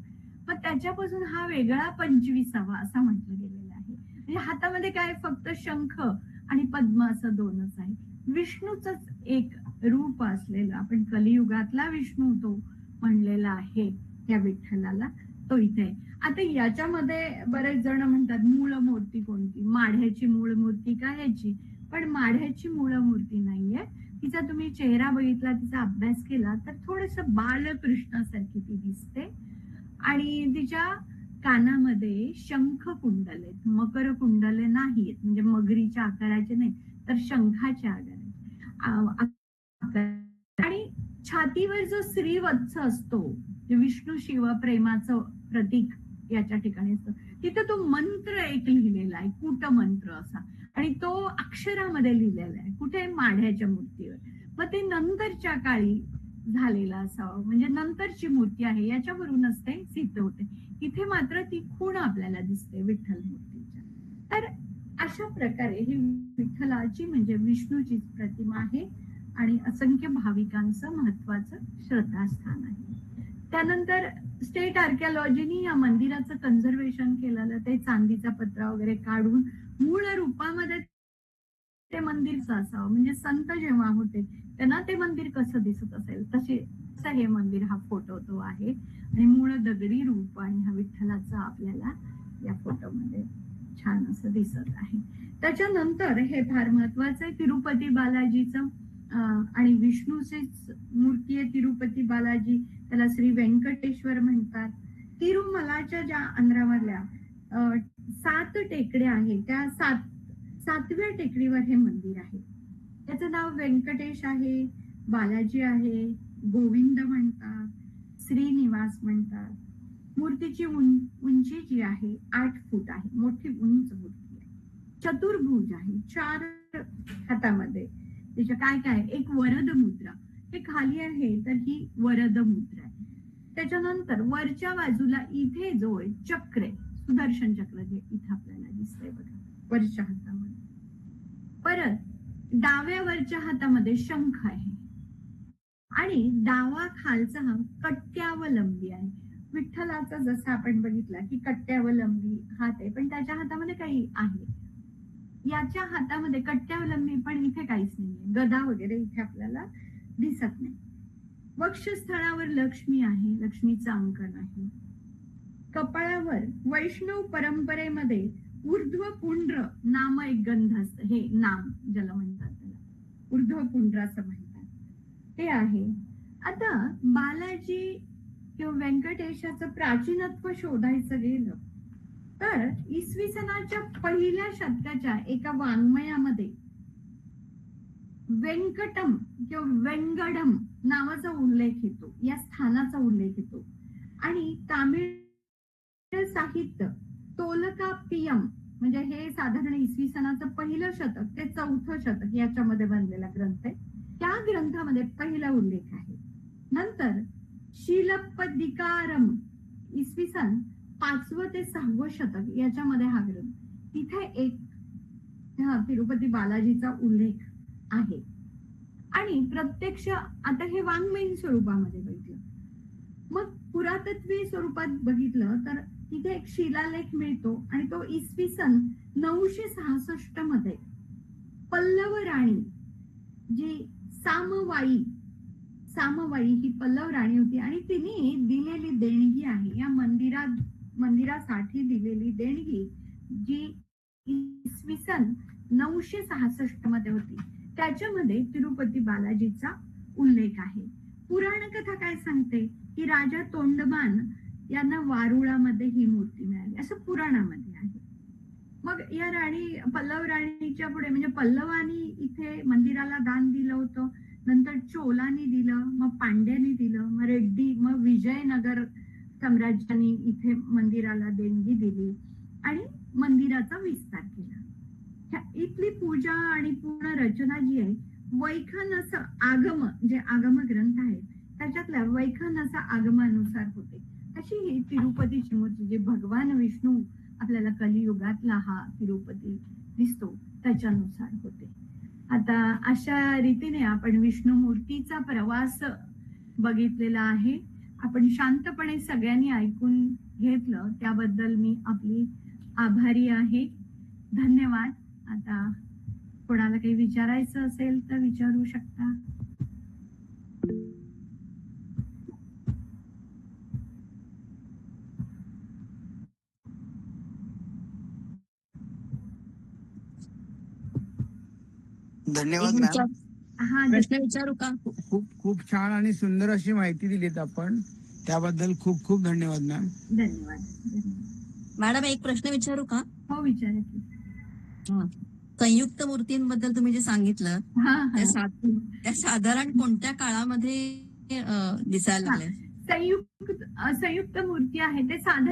मग त्याच्यापासून हा वेगळा 25वा असं म्हटलं गेलेलं आहे. म्हणजे हातामध्ये काय फक्त शंख आणि पद्म असं दोनच आहे. विष्णूच एक रूप असलेला, आपण कलियुगातला विष्णू तो म्हणलेला आहे या विठ्ठलाला, तो इथे आहे. आता याच्यामध्ये बरेच जण म्हणतात मूळ मूर्ती कोणती, माढ्याची मूळ मूर्ती का याची, पण माढ्याची मूळ मूर्ती नाहीये. तिचा तुम्ही चेहरा बघितला, तिचा अभ्यास केला तर थोडस बालकृष्णासारखी ती दिसते आणि तिच्या कानामध्ये शंख कुंडल आहेत, मकर कुंडले नाहीत, म्हणजे मगरीच्या आकाराचे नाही तर शंखाच्या आकाराचे. आणि छातीवर जो श्रीवत्स असतो, विष्णू शिव प्रेमाचं प्रतीक याच्या ठिकाणी असतं, तिथं तो मंत्र एक लिहिलेला आहे, कूट मंत्र असा, आणि तो अक्षरामध्ये लिहिलेला आहे कुठे, माढ्याच्या मूर्तीवर. मग ते नंतरच्या काळी झालेला असावं, म्हणजे नंतरची मूर्ती आहे याच्यावरूनच ते सिद्ध होते. इथे मात्र ती खूण आपल्याला दिसते विठ्ठल मूर्तीच्या. तर अशा प्रकारे ही विठ्ठलाची म्हणजे विष्णूची प्रतिमा आहे आणि असंख्य भाविकांचं महत्वाचं श्रद्धास्थान आहे. त्यानंतर स्टेट आर्किओलॉजीनी या मंदिराचं कन्झर्वेशन केलेलं, ते चांदीचा पत्रा वगैरे काढून मूळ रूपामध्ये ते मंदिरचं असावं, म्हणजे संत जेव्हा होते त्यांना ते मंदिर कसं दिसत असेल तसं हे मंदिर हा फोटो तो आहे आणि मूळ दगडी रूप आणि हा विठ्ठलाचा आपल्याला या फोटोमध्ये छान असं दिसत आहे. त्याच्यानंतर हे फार महत्वाचं आहे, तिरुपती बालाजीचं आणि विष्णूचीच मूर्ती आहे तिरुपती बालाजी, त्याला श्री व्यंकटेश्वर म्हणतात. तिरुमलाच्या ज्या आंध्रामधल्या 7 टेकड्या आहेत, त्या 7व्या टेकडीवर हे मंदिर आहे. त्याचं नाव व्यंकटेश आहे, बालाजी आहे, गोविंद म्हणतात, श्रीनिवास म्हणतात. मूर्तीची उंची जी आहे 8 फूट आहे, मोठी उंच मूर्ती आहे. चतुर्भुज आहे, 4 हातामध्ये. त्याच्या काय काय, एक वरद मुद्रा, हे खाली आहे तर ही वरद मुद्रा आहे. त्याच्यानंतर वरच्या बाजूला इथे जो आहे चक्र आहे, सुदर्शन चक्र, जे इथे आपल्याला दिसतंय बघा वरच्या हातामध्ये. परत डाव्या वरच्या हातामध्ये शंख आहे आणि डावा खालचा हा कट्ट्यावलंबी आहे. विठ्ठलाचा जसं आपण बघितला की कट्ट्यावलंबी हात आहे, पण त्याच्या हातामध्ये काही आहे. याच्या हातामध्ये कट्ट्यावलंबी पण इथे काहीच नाहीये, गदा वगैरे इथे आपल्याला दिसत नाही. वक्षस्थळावर लक्ष्मी आहे, लक्ष्मीचं अंकन आहे. कपाळावर वैष्णव परंपरेमध्ये ऊर्ध्वपुंड्र नाम एक गंध असतं, हे नाम ज्याला म्हणतात त्याला ऊर्ध्वपुंड्र असं म्हणतात, ते आहे. आता बालाजी किंवा व्यंकटेशाचं प्राचीनत्व शोधायचं गेलं तर इसवी सनाच्या पहिल्या शतकाच्या एका वाङ्मयामध्ये व्यंकटम किंवा वेंगडम नावाचा उल्लेख येतो, या स्थानाचा उल्लेख येतो. आणि तामिळ साहित्य तोलकाप्पियम, म्हणजे हे साधारण इसवी सनाचं पहिलं शतक ते 4थं शतक याच्यामध्ये बनलेला ग्रंथ आहे. त्या ग्रंथामध्ये पहिला उल्लेख आहे. नंतर शिलप्पदिकारम इसवी सन 5वं ते 6वं शतक याच्यामध्ये हा ग्रंथ, तिथे एक तिरुपती बालाजीचा उल्लेख आहे. आणि प्रत्यक्ष आता हे वाङ्मयीन स्वरूपामध्ये बघितलं. मग पुरातत्वीय स्वरूपात बघितलं तर तिथे एक शिलालेख मिळतो आणि तो इसवी सन 966 मध्ये पल्लव राणी जी सामवाई ही पल्लव राणी होती आणि तिने दिलेली देणगी आहे, या मंदिरासाठी दिलेली देणगी जी इसवी सन 966 मध्ये होती, त्याच्यामध्ये तिरुपती बालाजीचा उल्लेख आहे. पुराण कथा काय सांगते की राजा तोंडमान यांना वारुळामध्ये ही मूर्ती मिळाली, असं पुराणामध्ये आहे. मग या पल्लव राणीच्या पुढे म्हणजे पल्लवांनी इथे मंदिराला दान दिलं होतं, नंतर चोलांनी दिलं, मग पांड्यांनी दिलं, मग रेड्डी, मग विजयनगर साम्राज्याने इथे मंदिराला देणगी दिली आणि मंदिराचा विस्तार केला. इथली पूजा आणि पूर्ण रचना जी आहे वैखनस आगम, जे आगम ग्रंथ आहेत त्याच्यातल्या वैखनस आगमानुसार होते. अशी ही तिरुपतीची मूर्ती, जे भगवान विष्णू आपल्याला कलियुगातला हा तिरुपती दिसतो त्याच्यानुसार होते. आता अशा रीतीने आपण विष्णू मूर्तीचा प्रवास बघितलेला आहे. आपण शांतपणे सगळ्यांनी ऐकून घेतलं त्याबद्दल मी आपली आभारी आहे. धन्यवाद. आता कोणाला काही विचारायचं असेल तर विचारू शकता. धन्यवाद मॅम. हा, प्रश्न विचारू का? खूप खूप छान आणि सुंदर अशी माहिती दिलीत आपण, त्याबद्दल खूप खूप धन्यवाद मॅम. धन्यवाद. मॅडम एक प्रश्न विचारू का? हो, विचारा की. संयुक्त मूर्तींबद्दल तुम्ही जे सांगितलं हा, त्या साधारण कोणत्या काळामध्ये दिसायला लागल्या? संयुक्त मूर्ती आहे ते साधारण